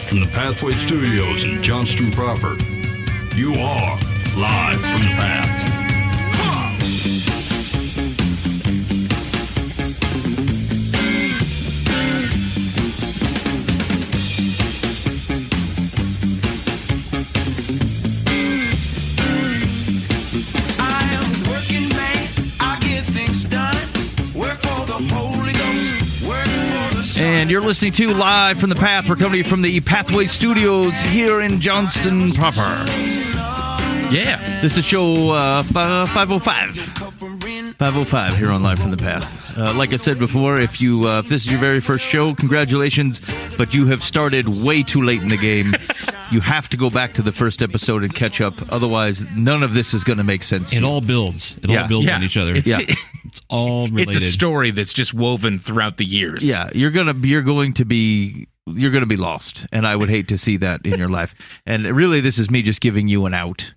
from the Pathway Studios in Johnston proper. You are live from the Path. And you're listening to Live from the Path. We're coming to you from the Pathway Studios here in Johnston proper. Yeah, this is show 505. 505 here on Live from the Path. Like I said before, if this is your very first show, congratulations, but you have started way too late in the game. You have to go back to the first episode and catch up. Otherwise, none of this is going to make sense. It all builds. It all builds on each other. It's all related. It's a story that's just woven throughout the years. Yeah, you're going to be lost, and I would hate to see that in your life. And really, this is me just giving you an out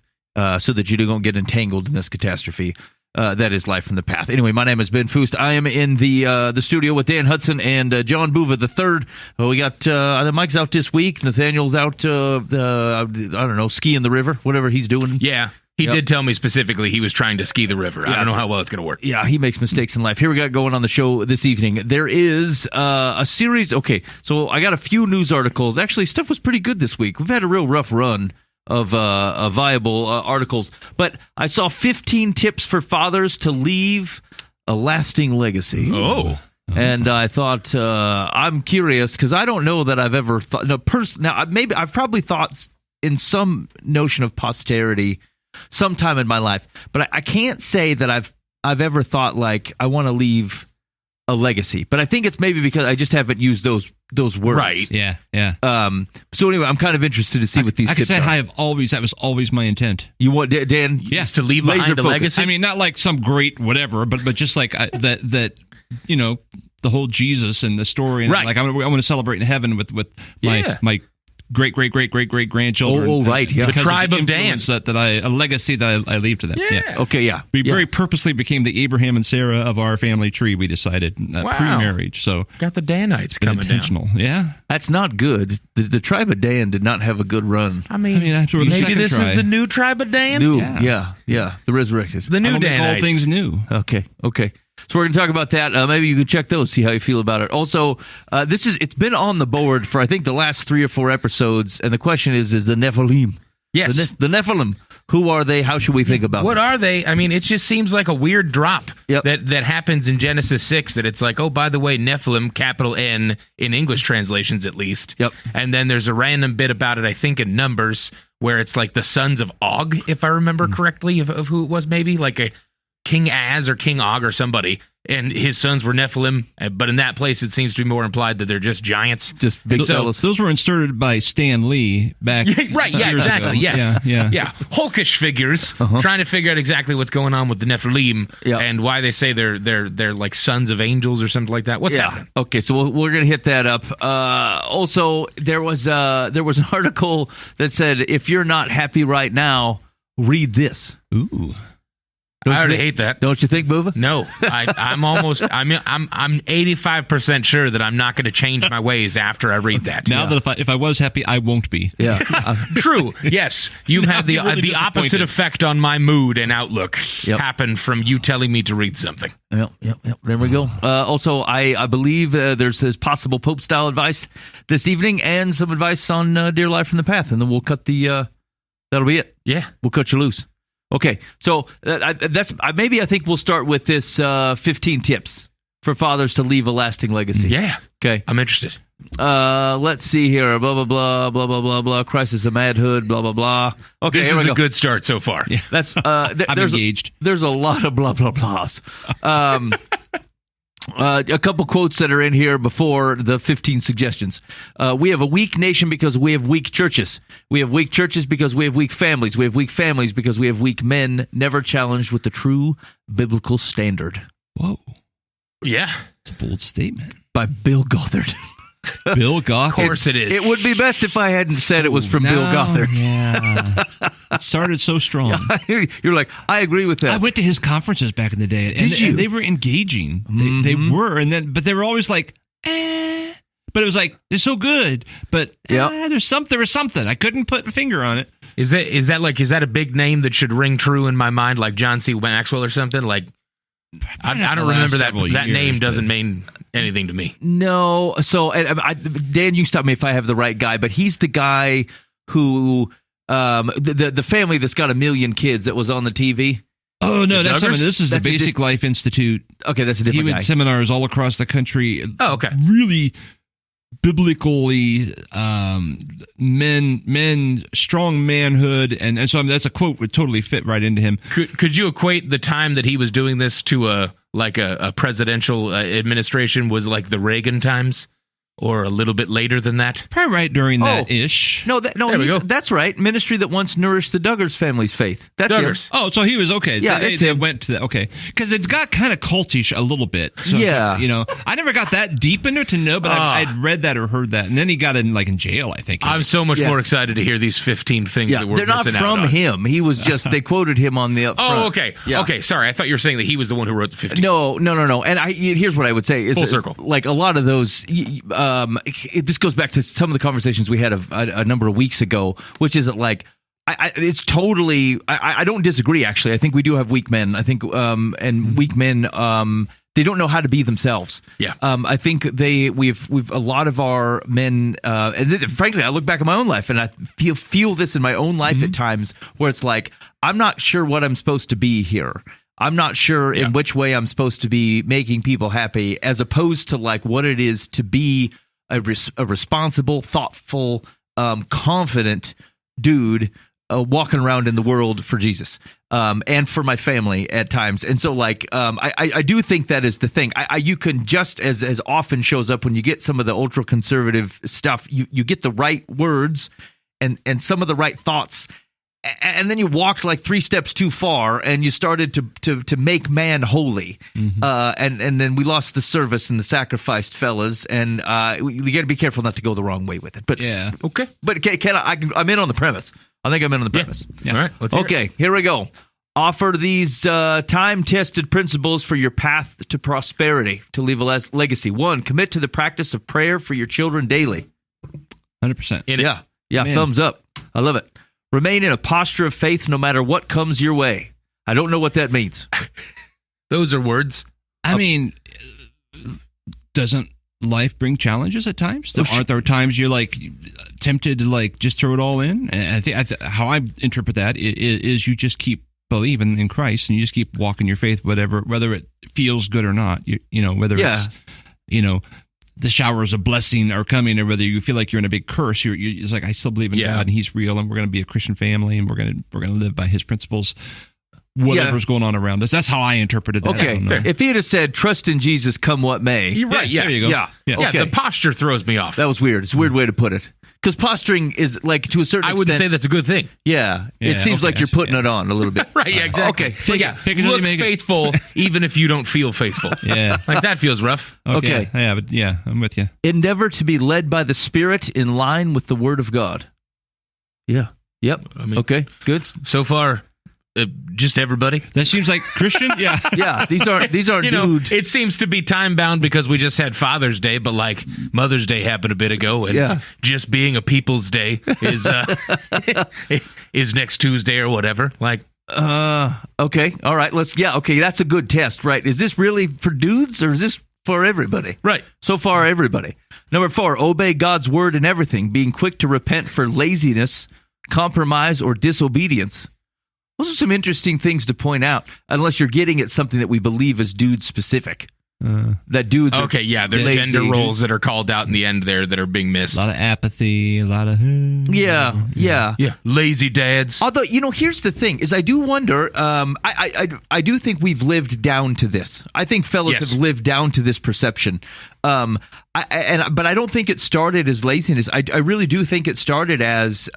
so that you don't get entangled in this catastrophe. That is Life from the Path. Anyway, my name is Ben Foust. I am in the studio with Dan Hudson and John Buva III. We got Mike's out this week. Nathaniel's out, I don't know, skiing the river, whatever he's doing. Yeah, he did tell me specifically he was trying to ski the river. I don't know how well it's going to work. Yeah, he makes mistakes in life. Here we got going on the show this evening. There is a series. Okay, so I got a few news articles. Actually, stuff was pretty good this week. We've had a real rough run of viable articles, but I saw 15 tips for fathers to leave a lasting legacy. And I thought I'm curious because I don't know that I've ever thought. Now maybe I've probably thought in some notion of posterity sometime in my life, but I can't say that I've ever thought like I want to leave a legacy. But I think it's maybe because I just haven't used those words. Right. Yeah. So anyway, I'm kind of interested to see what these. I can tips say are. that was always my intent. You want Dan? Yes, to leave behind a legacy. I mean, not like some great whatever, but just like that the whole Jesus and the story, and right. like I want to celebrate in heaven with my great grandchildren. Oh, right, yeah. The tribe of Dan. A legacy that I leave to them. Yeah. Okay, yeah. We very purposely became the Abraham and Sarah of our family tree. We decided pre-marriage. So got the Danites coming intentional. down. Yeah, that's not good. The tribe of Dan did not have a good run. I mean after maybe this is the new tribe of Dan. Yeah, the resurrected, the new Danites. All things new. Okay. So we're going to talk about that. Maybe you can check those, see how you feel about it. Also, it's been on the board for I think the last 3 or 4 episodes, and the question is the Nephilim. Yes, the Nephilim. Who are they? How should we think about them? What are they? I mean, it just seems like a weird drop that happens in Genesis 6. That it's like, oh, by the way, Nephilim, capital N in English translations at least. Yep. And then there's a random bit about it, I think, in Numbers where it's like the sons of Og, if I remember correctly, of who it was, maybe like a King Az or King Og or somebody, and his sons were Nephilim, but in that place it seems to be more implied that they're just giants. Just big fellas. Those were inserted by Stan Lee back right, yeah, years exactly, ago. yes. Yeah. Hulkish figures, trying to figure out exactly what's going on with the Nephilim and why they say they're like sons of angels or something like that. What's happening? Okay, so we're going to hit that up. Also, there was an article that said, if you're not happy right now, read this. Ooh. I already hate that. Don't you think, Buva? No, I'm 85% sure that I'm not going to change my ways after I read that. Now that if I was happy, I won't be. Yeah, true. Yes, you've had the opposite effect on my mood and outlook happen from you telling me to read something. Yep. There we go. Also, I believe there's possible Pope style advice this evening and some advice on Dear Life from the Path, and then we'll cut the. That'll be it. Yeah, we'll cut you loose. Okay, so I think we'll start with this 15 tips for fathers to leave a lasting legacy. Yeah. Okay. I'm interested. Let's see here. Blah, blah, blah, blah, blah, blah, blah. Crisis of manhood, blah, blah, blah. Okay, this is a good start so far. Yeah. That's I'm engaged. There's a lot of blah, blah, blahs. A couple quotes that are in here before the 15 suggestions. We have a weak nation because we have weak churches. We have weak churches because we have weak families. We have weak families because we have weak men, never challenged with the true biblical standard. Whoa. Yeah. It's a bold statement. By Bill Gothard. Bill Gothard. Of course it is. It would be best if I hadn't said it was from Bill Gothard. Yeah. It started so strong. You're like, I agree with that. I went to his conferences back in the day. And Did you? And they were engaging. They were. But they were always like, but it was like it's so good, but there was something I couldn't put a finger on it. Is that a big name that should ring true in my mind, like John C. Maxwell or something? Like, I don't remember that name doesn't mean anything to me. No, so Dan, you stop me if I have the right guy, but he's the guy who the family that's got 1 million kids that was on the TV. Oh no, that's something. This is the Basic Life Institute. Okay, that's a different guy. He went seminars all across the country. Oh, okay. Really biblically strong manhood, and so that's a quote would totally fit right into him. Could you equate the time that he was doing this to a presidential administration was like the Reagan times? Or a little bit later than that? Probably right during that ish. No, that's right. Ministry that once nourished the Duggars family's faith. That's Duggars. him. Oh, so he was okay. Yeah, they went to that. Okay, because it got kind of cultish a little bit. So yeah, I never got that deep into it to know, but I'd read that or heard that, and then he got in jail. I think. I'm so much more excited to hear these 15 things that we're missing out on. They're not from him. He was just they quoted him on the up front. Oh, okay. Yeah. Okay, sorry. I thought you were saying that he was the one who wrote the 15. No. And here's what I would say is full circle. Like a lot of those. This goes back to some of the conversations we had a number of weeks ago, which is like, it's totally. I don't disagree. Actually, I think we do have weak men. I think, and weak men, they don't know how to be themselves. Yeah. I think we've a lot of our men, and frankly, I look back at my own life and I feel this in my own life at times where it's like I'm not sure what I'm supposed to be here. I'm not sure in which way I'm supposed to be making people happy, as opposed to like what it is to be a responsible, thoughtful, confident dude walking around in the world for Jesus and for my family at times. And so like I do think that is the thing. You can just as often shows up when you get some of the ultra conservative stuff, you get the right words and some of the right thoughts. And then you walked like 3 steps too far, and you started to make man holy. And then we lost the service and the sacrificed fellas, and you got to be careful not to go the wrong way with it. But okay. But I'm in on the premise. I think I'm in on the premise. Yeah. All right. Let's hear it. Here we go. Offer these time-tested principles for your path to prosperity, to leave a legacy. 1, commit to the practice of prayer for your children daily. 100%. Yeah. Thumbs up. I love it. Remain in a posture of faith no matter what comes your way. I don't know what that means. Those are words. I mean, doesn't life bring challenges at times? Aren't there times you're like tempted to like just throw it all in? And I think how I interpret that is you just keep believing in Christ and you just keep walking your faith, whether it feels good or not. Whether it's the showers of blessing are coming, or whether you feel like you're in a big curse, it's like I still believe in God and He's real, and we're going to be a Christian family, and we're going to live by His principles. Whatever's going on around us. That's how I interpreted that. Okay, if he had said "Trust in Jesus, come what may," you're right. Yeah, there you go. Yeah. Okay. The posture throws me off. That was weird. It's a weird way to put it. Because posturing is like to a certain extent. I wouldn't say that's a good thing. Yeah, it seems like you're putting it on a little bit. Right, yeah, exactly. Okay, look faithful even if you don't feel faithful. Yeah. Like that feels rough. Okay. Yeah, but I'm with you. Endeavor to be led by the Spirit in line with the Word of God. Yeah. Yep. Okay, good. So far, just everybody. That seems like Christian. Yeah. Yeah. These aren't dude. It seems to be time bound because we just had Father's Day, but like Mother's Day happened a bit ago, and just being a People's Day is is next Tuesday or whatever. Like, okay, all right. Okay, that's a good test, right? Is this really for dudes or is this for everybody? Right. So far, everybody. Number 4, obey God's word in everything, being quick to repent for laziness, compromise, or disobedience. Those are some interesting things to point out, unless you're getting at something that we believe is dude specific. That dudes are there's gender roles that are called out in the end there that are being missed. A lot of apathy, a lot of yeah, lazy dads. Although here's the thing: is I do wonder. I do think we've lived down to this. I think fellas have lived down to this perception. But I don't think it started as laziness. I really do think it started as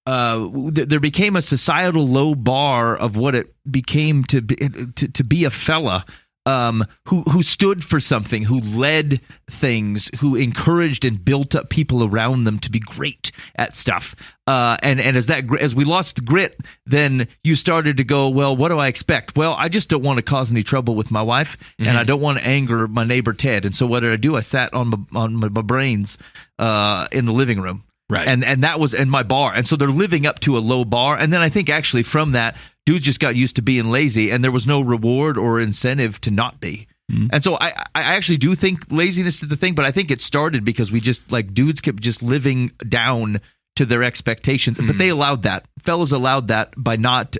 there became a societal low bar of what it became to be a fella. who stood for something, who led things, who encouraged and built up people around them to be great at stuff. And as we lost the grit, then you started to go, well, what do I expect? Well, I just don't want to cause any trouble with my wife, and I don't want to anger my neighbor Ted. And so what did I do? I sat on my brains in the living room. Right. And that was in my bar. And so they're living up to a low bar. And then I think actually from that, dudes just got used to being lazy, and there was no reward or incentive to not be. And so I actually do think laziness is the thing, but I think it started because we just dudes kept just living down to their expectations. But they allowed that. Fellas allowed that by not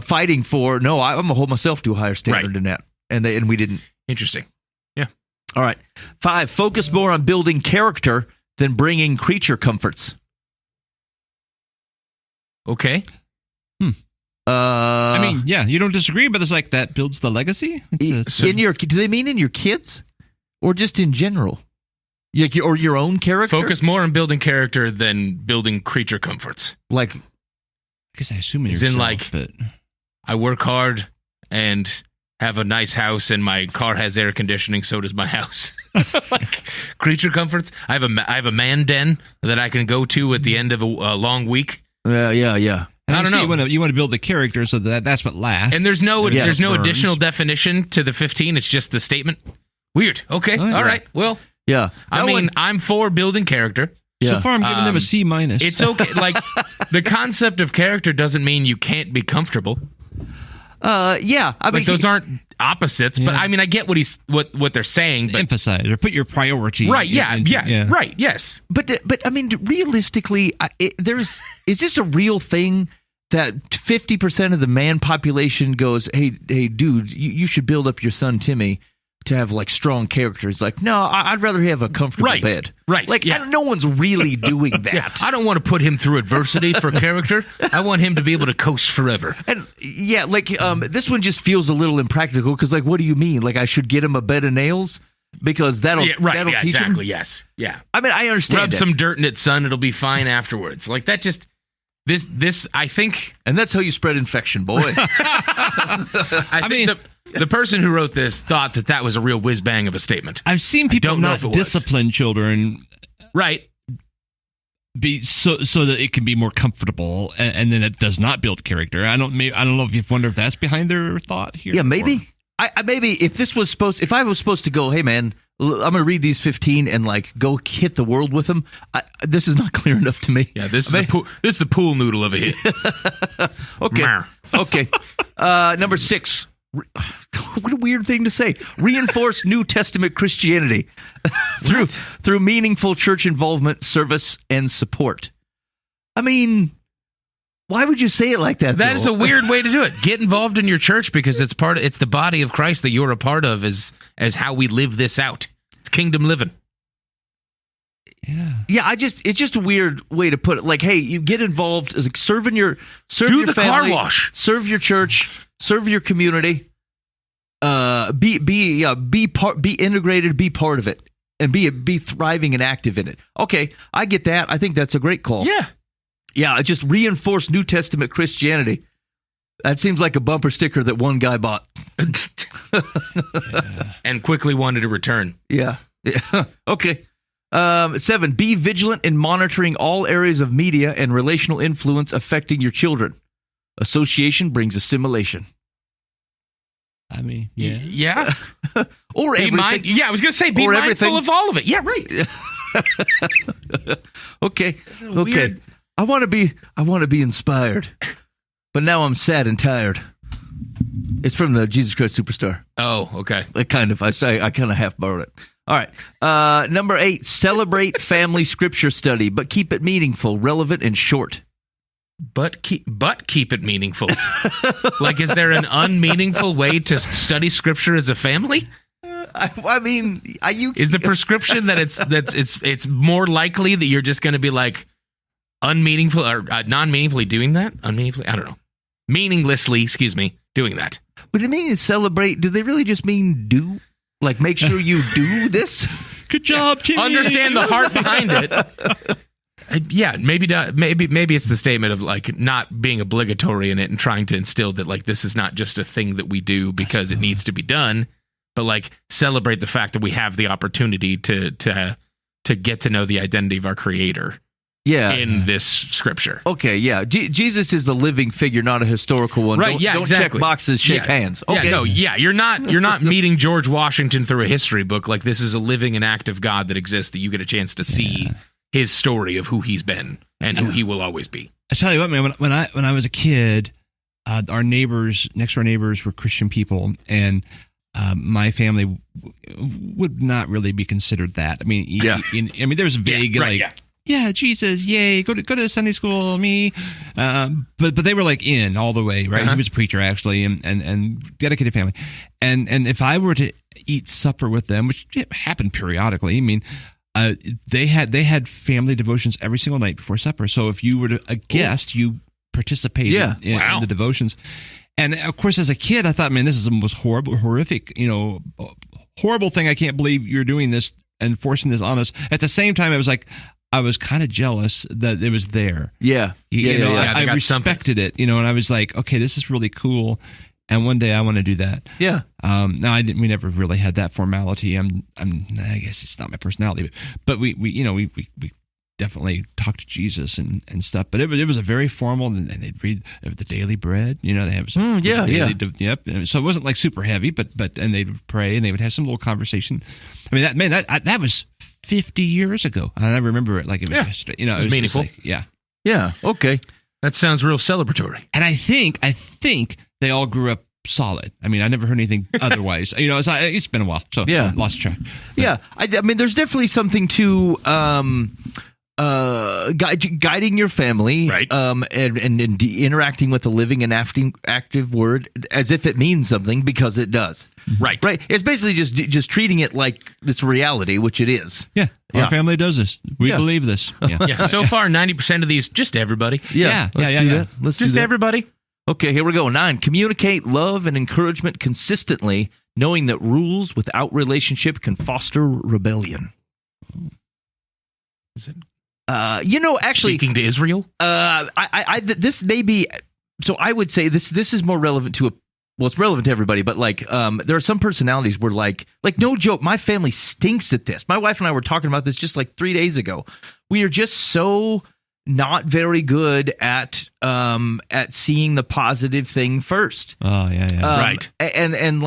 fighting for, no, I'm going to hold myself to a higher standard than that. And we didn't. Interesting. Yeah. All right. 5, focus more on building character than bringing creature comforts. Okay. I mean, yeah, you don't disagree, but it's like that builds the legacy. Do they mean in your kids, or just in general, or your own character? Focus more on building character than building creature comforts. Like, I guess I assume it's in but I work hard and have a nice house, and my car has air conditioning. So does my house. Like creature comforts. I have a man den that I can go to at the end of a long week. Yeah. And I don't know. You want to build the character so that's what lasts. And there's no additional definition to the 15. It's just the statement. Weird. Okay. All right. Well. Yeah. I'm for building character. Yeah. So far, I'm giving them a C-. It's okay. Like the concept of character doesn't mean you can't be comfortable. Yeah. I mean, those aren't opposites, but I mean, I get what they're saying. But emphasize or put your priority. Right. Yeah. Right. Yes. But I mean, realistically, is this a real thing that 50% of the man population goes, hey, dude, you should build up your son Timmy to have strong characters? Like, no, I'd rather have a comfortable bed. Right. Like, no one's really doing that. Yeah, I don't want to put him through adversity for character. I want him to be able to coast forever. And this one just feels a little impractical because, what do you mean? Like, I should get him a bed of nails? Because that'll teach exactly, him? Yes. Yeah. I mean, I understand. Rub some dirt in it, son. It'll be fine afterwards. Like, that just... This, I think... And that's how you spread infection, boy. I mean... The person who wrote this thought that was a real whiz-bang of a statement. I've seen people not discipline children, right? So that it can be more comfortable, and then it does not build character. I don't know if you wonder if that's behind their thought here. Yeah, maybe. Maybe if I was supposed to go, hey man, I'm going to read these 15 and go hit the world with them. This is not clear enough to me. Yeah, this is a pool noodle of a hit. Okay. Number 6. What a weird thing to say. Reinforce New Testament Christianity through meaningful church involvement, service, and support. I mean, why would you say it like that? That is a weird way to do it. Get involved in your church because it's the body of Christ that you're a part of as how we live this out. It's kingdom living. Yeah. It's just a weird way to put it. Like, hey, you get involved, serve your the family, car wash, serve your church, serve your community. Be integrated, be part of it, and be thriving and active in it. Okay, I get that. I think that's a great call. Yeah. Just reinforce New Testament Christianity. That seems like a bumper sticker that one guy bought and quickly wanted to return. Yeah. Okay. 7, be vigilant in monitoring all areas of media and relational influence affecting your children. Association brings assimilation. I mean, yeah. Or be everything. I was going to say be mindful of all of it. Yeah, right. Okay. I want to be inspired, but now I'm sad and tired. It's from the Jesus Christ Superstar. Oh, okay. I kind of half borrowed it. All right. Number 8, celebrate family scripture study, but keep it meaningful, relevant, and short. But keep it meaningful. Like, is there an unmeaningful way to study scripture as a family? I mean, is the prescription that it's more likely that you're just going to be unmeaningful or non-meaningfully doing that? Unmeaningfully, I don't know. Meaninglessly, doing that. But they mean celebrate. Do they really just mean do? Like, make sure you do this? Good job, Jimmy. Understand the heart behind it. maybe it's the statement of like not being obligatory in it and trying to instill that like this is not just a thing that we do because it needs to be done, but like celebrate the fact that we have the opportunity to get to know the identity of our Creator. Yeah. In this scripture. Okay, yeah. Jesus is the living figure, not a historical one. Right, don't exactly. check boxes, shake hands. Okay. You're not meeting George Washington through a history book. Like, this is a living and active God that exists that you get a chance to see his story of who he's been and who he will always be. I tell you what, man, when I was a kid, our next door neighbors were Christian people, and my family would not really be considered that. I mean, there was vague Jesus, yay, go to Sunday school, me. But they were like in all the way, right? He was a preacher actually, and dedicated family. And if I were to eat supper with them, which happened periodically, I mean, they had family devotions every single night before supper. So if you were a guest, you participated in the devotions. And of course, as a kid, I thought, man, this is the most horrific, horrible thing. I can't believe you're doing this and forcing this on us. At the same time, I was kind of jealous that it was there. Yeah. I respected it, and I was like, okay, this is really cool. And one day I want to do that. Yeah. Now we never really had that formality. I guess it's not my personality, but we definitely talked to Jesus and stuff. But it was a very formal, and they'd read the daily bread. They have some. Yep. So it wasn't like super heavy, but and they'd pray and they would have some little conversation. I mean, that was 50 years ago, and I remember it like it was yesterday. It was meaningful. Like, yeah. Okay, that sounds real celebratory. And I think they all grew up solid. I mean, I never heard anything otherwise. It's been a while, so I lost track. Yeah, I mean, there's definitely something to guiding your family, right? And interacting with the living and active word as if it means something, because it does. Right. It's basically just treating it like it's reality, which it is. Yeah. Our family does this. We believe this. Yeah. So far, 90% of these, just everybody. Yeah. Let's do that. Let's just do that. Everybody. Okay, here we go. 9, communicate love and encouragement consistently, knowing that rules without relationship can foster rebellion. Is it? Actually, speaking to Israel, this may be. So I would say this is more relevant to it's relevant to everybody, but like, there are some personalities where like no joke, my family stinks at this. My wife and I were talking about this just like 3 days ago. We are just so not very good at seeing the positive thing first. Oh yeah. Right. And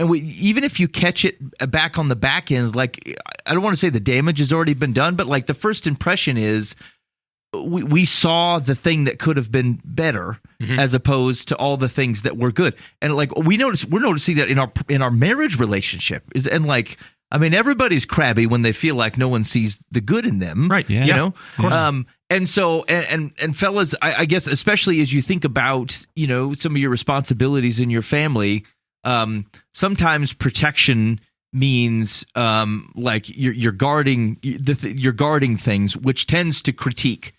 we, even if you catch it back on the back end, like, I don't want to say the damage has already been done, but like the first impression is we saw the thing that could have been better, as opposed to all the things that were good. And like we're noticing that in our marriage relationship I mean, everybody's crabby when they feel like no one sees the good in them. Right. Yeah. Of course. And so, and fellas, I guess, especially as you think about, some of your responsibilities in your family, sometimes protection means, like you're guarding things, which tends to critique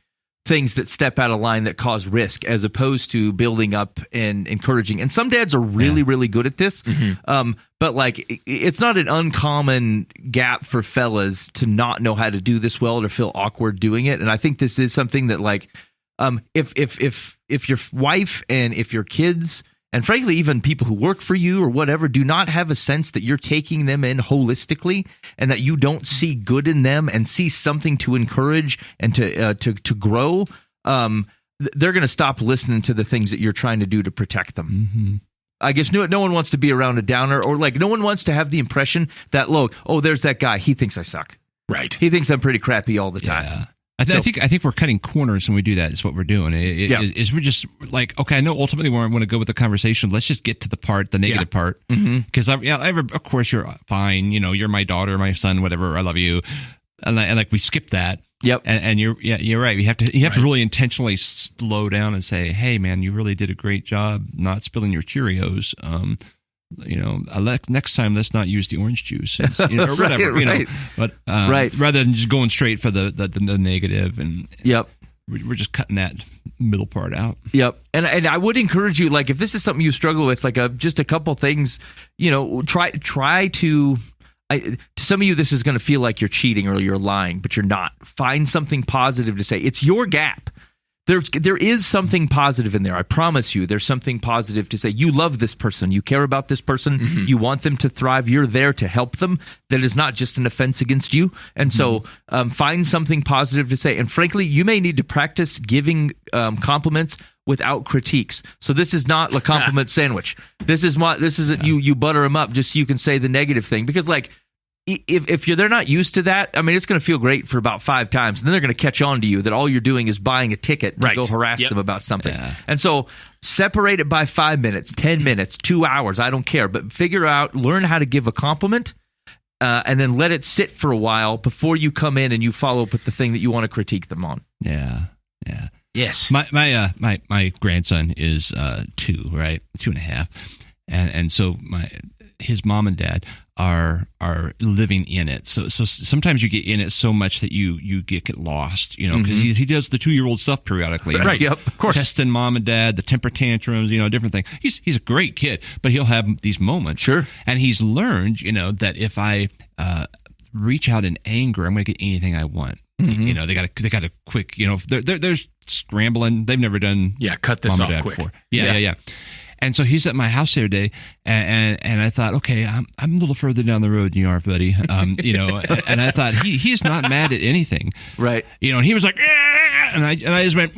things that step out of line that cause risk, as opposed to building up and encouraging. And some dads are really, really good at this. But like, it's not an uncommon gap for fellas to not know how to do this well, or feel awkward doing it. And I think this is something that like, if your wife and if your kids, and frankly, even people who work for you or whatever, do not have a sense that you're taking them in holistically, and that you don't see good in them and see something to encourage and to grow, they're going to stop listening to the things that you're trying to do to protect them. I guess no one wants to be around a downer, or like no one wants to have the impression that, there's that guy, he thinks I suck. Right. He thinks I'm pretty crappy all the time. Yeah. I think we're cutting corners when we do that. Is what we're doing. Is we're just like, okay, I know ultimately where I want to go with the conversation. Let's just get to the negative part. Because of course you're fine. You're my daughter, my son, whatever. I love you, and like we skip that. Yep. And you're right. You have to really intentionally slow down and say, hey man, you really did a great job not spilling your Cheerios. Next time let's not use the orange juice, or whatever, right. But rather than just going straight for the negative, and we're just cutting that middle part out. Yep. And I would encourage you, like, if this is something you struggle with, like just a couple things, try to to some of you, this is going to feel like you're cheating or you're lying, but you're not. Find something positive to say. It's your gap. There is something positive in there. I promise you, there's something positive to say. You love this person. You care about this person. Mm-hmm. You want them to thrive. You're there to help them. That is not just an offense against you. And so find something positive to say. And frankly, you may need to practice giving compliments without critiques. So this is not a compliment sandwich. This is you butter them up just so you can say the negative thing. Because like, if they're not used to that, I mean, it's going to feel great for about 5 times, and then they're going to catch on to you that all you're doing is buying a ticket to go harass them about something. Yeah. And so separate it by 5 minutes, 10 minutes, 2 hours. I don't care, but learn how to give a compliment, and then let it sit for a while before you come in and you follow up with the thing that you want to critique them on. Yeah. Yeah. Yes. My grandson is 2, right? 2.5, and so his mom and dad are living in it. So sometimes you get in it so much that you get lost, because he does the 2-year-old stuff periodically. Right. Yep. Of course. Testing mom and dad, the temper tantrums, different things. He's a great kid, but he'll have these moments. Sure. And he's learned, that if I reach out in anger, I'm going to get anything I want. Mm-hmm. They got a quick, they're scrambling. They've never done cut this off quick before. Yeah. And so he's at my house the other day, and I thought, okay, I'm a little further down the road than you are, buddy. And I thought he's not mad at anything, right? And he was like, and I just went,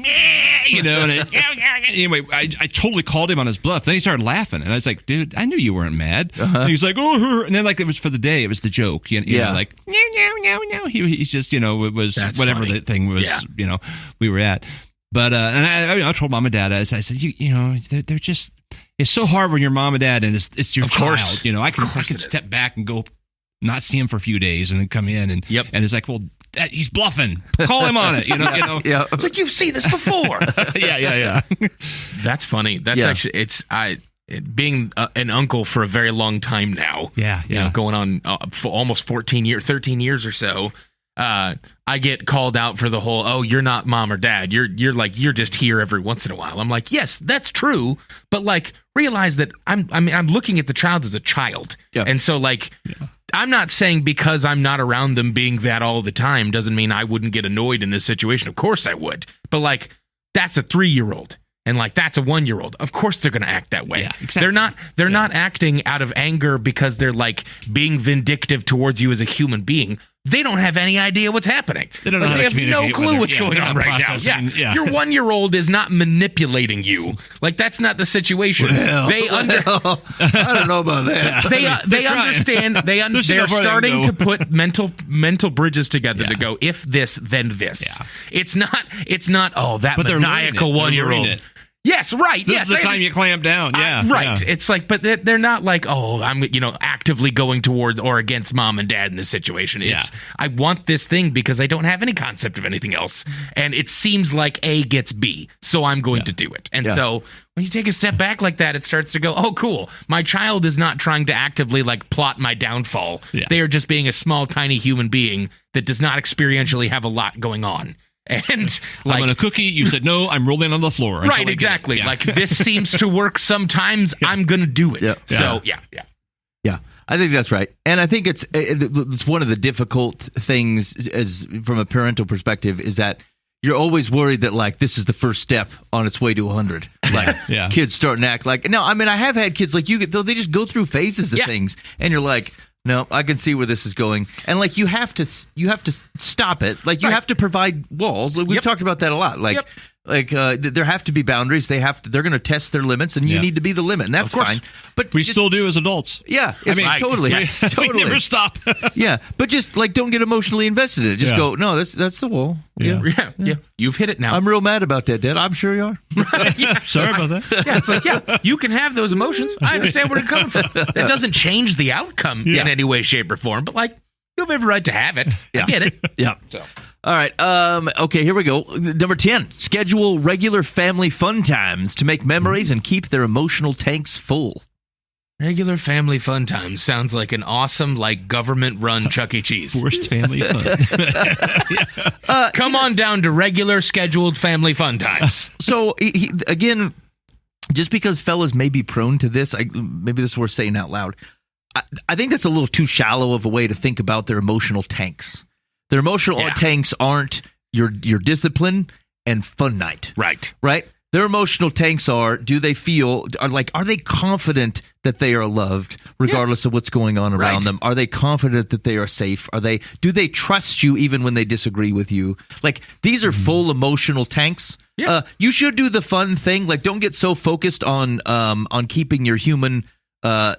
anyway, I totally called him on his bluff. Then he started laughing, and I was like, dude, I knew you weren't mad. And he's like, oh, and then like it was for the day, it was the joke, like no. He's just it was That's whatever funny. the thing was, we were at. But and I told mom and dad, I said, they're just. It's so hard when your mom and dad and it's your child. I can step back and go not see him for a few days and then come in and it's like, well, he's bluffing. Call him on it. Yeah. It's like, you've seen this before. Yeah. That's funny. That's actually being an uncle for a very long time now. Yeah. Going on for almost 13 years or so. I get called out for the whole, oh, you're not mom or dad. You're just here every once in a while. I'm like, yes, that's true, but like realize that I'm looking at the child as a child, and so like I'm not saying because I'm not around them being that all the time doesn't mean I wouldn't get annoyed in this situation. Of course I would, but like that's a 3-year-old. And like that's a 1-year-old. Of course they're going to act that way. Yeah, exactly. They're not acting out of anger because they're like being vindictive towards you as a human being. They don't have any idea what's happening. They don't know how to communicate. They have no clue what's going on right now. Yeah. Your 1-year-old is not manipulating you. Like that's not the situation. Well, I don't know about that. They understand. They're starting to put mental bridges together to go, if this, then this. Yeah. It's not. Oh, that maniacal 1-year-old. Yes, right. This is the time you clamp down. Yeah, right. Yeah. It's like, but they're not like, oh, I'm actively going towards or against mom and dad in this situation. It's I want this thing because I don't have any concept of anything else, and it seems like A gets B, so I'm going to do it. And so when you take a step back like that, it starts to go, oh, cool. My child is not trying to actively like plot my downfall. Yeah. They are just being a small, tiny human being that does not experientially have a lot going on. And like, I'm on a cookie. You said no. I'm rolling on the floor. Right, exactly. Yeah. Like this seems to work sometimes. I'm gonna do it. Yeah. So yeah. I think that's right, and I think it's one of the difficult things as from a parental perspective is that you're always worried that like this is the first step on its way to 100. Like kids starting to act like no. I mean, I have had kids like they just go through phases of things, and you're like. No, I can see where this is going, and like you have to stop it. Like you have to provide walls. Like, we've talked about that a lot. Like there have to be boundaries. They're going to test their limits, and you need to be the limit, and that's fine. But we still do as adults. Yeah, totally. We never stop. Yeah, but just like don't get emotionally invested in it. Just go. No, that's the wall. Yeah. You've hit it now. I'm real mad about that, Dad. I'm sure you are. Sorry about that. Yeah, it's like you can have those emotions. I understand where it's coming from. That doesn't change the outcome in any way, shape, or form. But like you have every right to have it. I get it. Yeah. So. All right. Okay, here we go. Number 10, schedule regular family fun times to make memories and keep their emotional tanks full. Regular family fun times sounds like an awesome, like, government-run Chuck E. Cheese. Forced family fun. Come on down to regular scheduled family fun times. So, again, just because fellas may be prone to this, maybe this is worth saying out loud. I think that's a little too shallow of a way to think about their emotional tanks. Their emotional tanks aren't your discipline and fun night. Right? Their emotional tanks are, do they feel, are they confident that they are loved regardless of what's going on around them? Are they confident that they are safe? Do they trust you even when they disagree with you? Like, these are full emotional tanks. Yeah. You should do the fun thing. Like, don't get so focused on keeping your human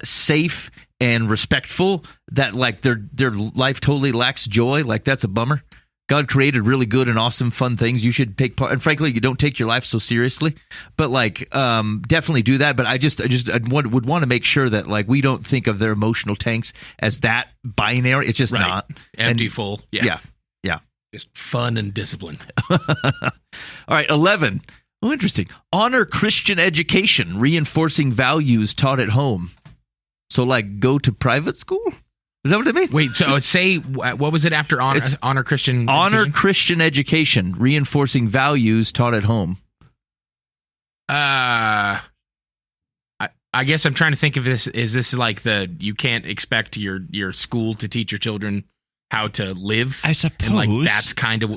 safe and respectful that like their life totally lacks joy. Like, that's a bummer. God created really good and awesome fun things. You should take part, and frankly, you don't take your life so seriously. But like, definitely do that. But I would want to make sure that like we don't think of their emotional tanks as that binary. It's just not empty, full. Yeah. Just fun and discipline. All right, 11. Oh, interesting. Honor Christian education, reinforcing values taught at home. So like, go to private school. Is that what they mean? Wait, so say, what was it after honor Christian honor education? Christian education, reinforcing values taught at home. I guess I'm trying to think of this. Is this like you can't expect your school to teach your children how to live? I suppose. And like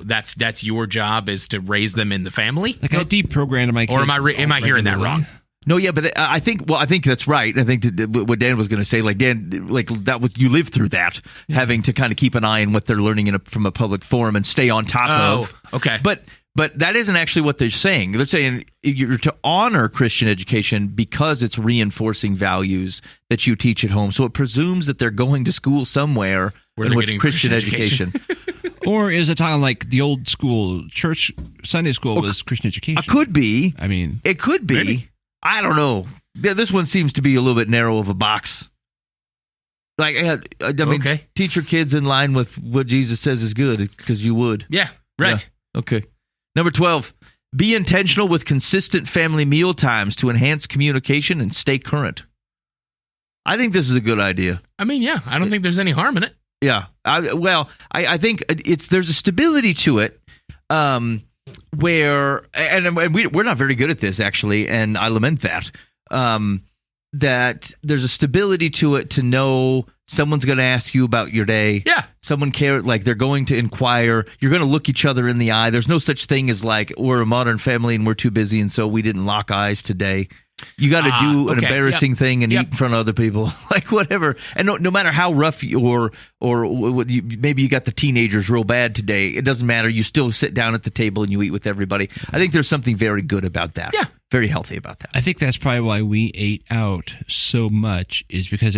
that's your job, is to raise them in the family. Like I deprogrammed my kids. Or am I hearing that wrong? No, yeah, but I think that's right. I think what Dan was going to say, like Dan, like that was, you lived through that, having to kind of keep an eye on what they're learning from a public forum and stay on top of. Okay. But that isn't actually what they're saying. They're saying you're to honor Christian education because it's reinforcing values that you teach at home. So it presumes that they're going to school somewhere where in which Christian education. Or is it talking like the old school church Sunday school was Christian education? It could be. I mean, it could be. Maybe. I don't know. This one seems to be a little bit narrow of a box. Like, I mean, teach your kids in line with what Jesus says is good, because you would. Yeah, right. Yeah. Okay. Number 12, be intentional with consistent family meal times to enhance communication and stay current. I think this is a good idea. I mean, yeah, I don't think there's any harm in it. Yeah. I think there's a stability to it. Where we're not very good at this, actually, and I lament that. That there's a stability to it, to know someone's going to ask you about your day. Yeah. Someone cares, like they're going to inquire. You're going to look each other in the eye. There's no such thing as like, we're a modern family and we're too busy and so we didn't lock eyes today. You got to do an embarrassing thing and eat in front of other people, like whatever. And no matter how rough or maybe you got the teenagers real bad today, it doesn't matter. You still sit down at the table and you eat with everybody. I think there's something very good about that. Yeah, very healthy about that. I think that's probably why we ate out so much, is because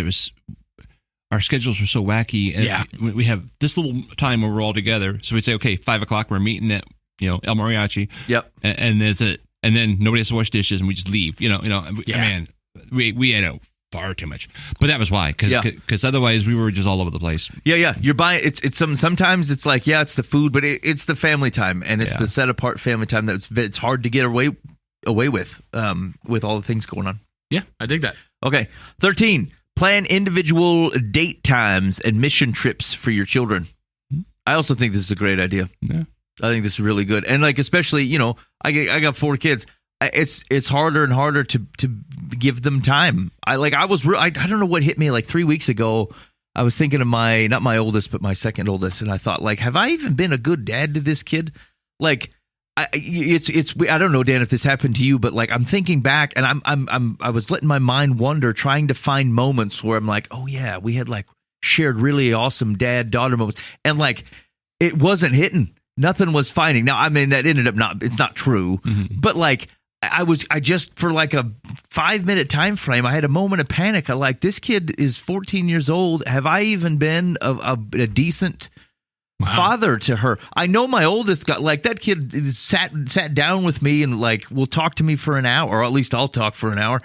our schedules were so wacky. And we have this little time where we're all together. So we say, okay, 5:00 we're meeting at El Mariachi. Yep. And there's it. And then nobody has to wash dishes, and we just leave. Man, we ate out far too much. But that was why, because otherwise we were just all over the place. Yeah. You're buying. Sometimes it's like, it's the food, but it's the family time, and it's the set apart family time it's hard to get away with all the things going on. Yeah, I dig that. Okay, 13. Plan individual date times and mission trips for your children. I also think this is a great idea. Yeah. I think this is really good. And like, especially, I got 4 kids. It's harder and harder to give them time. I don't know what hit me like 3 weeks ago. I was thinking of not my oldest, but my second oldest. And I thought, like, have I even been a good dad to this kid? Like, I don't know, Dan, if this happened to you, but like, I'm thinking back and I was letting my mind wander, trying to find moments where I'm like, oh yeah, we had like shared really awesome dad-daughter moments. And like, it wasn't hitting. Nothing was finding. Now, I mean, that ended up it's not true, but like, I just, for like a 5-minute time frame, I had a moment of panic. I like, this kid is 14 years old. Have I even been a decent father to her? I know my oldest got, like, that kid sat down with me and like will talk to me for an hour, or at least I'll talk for an hour.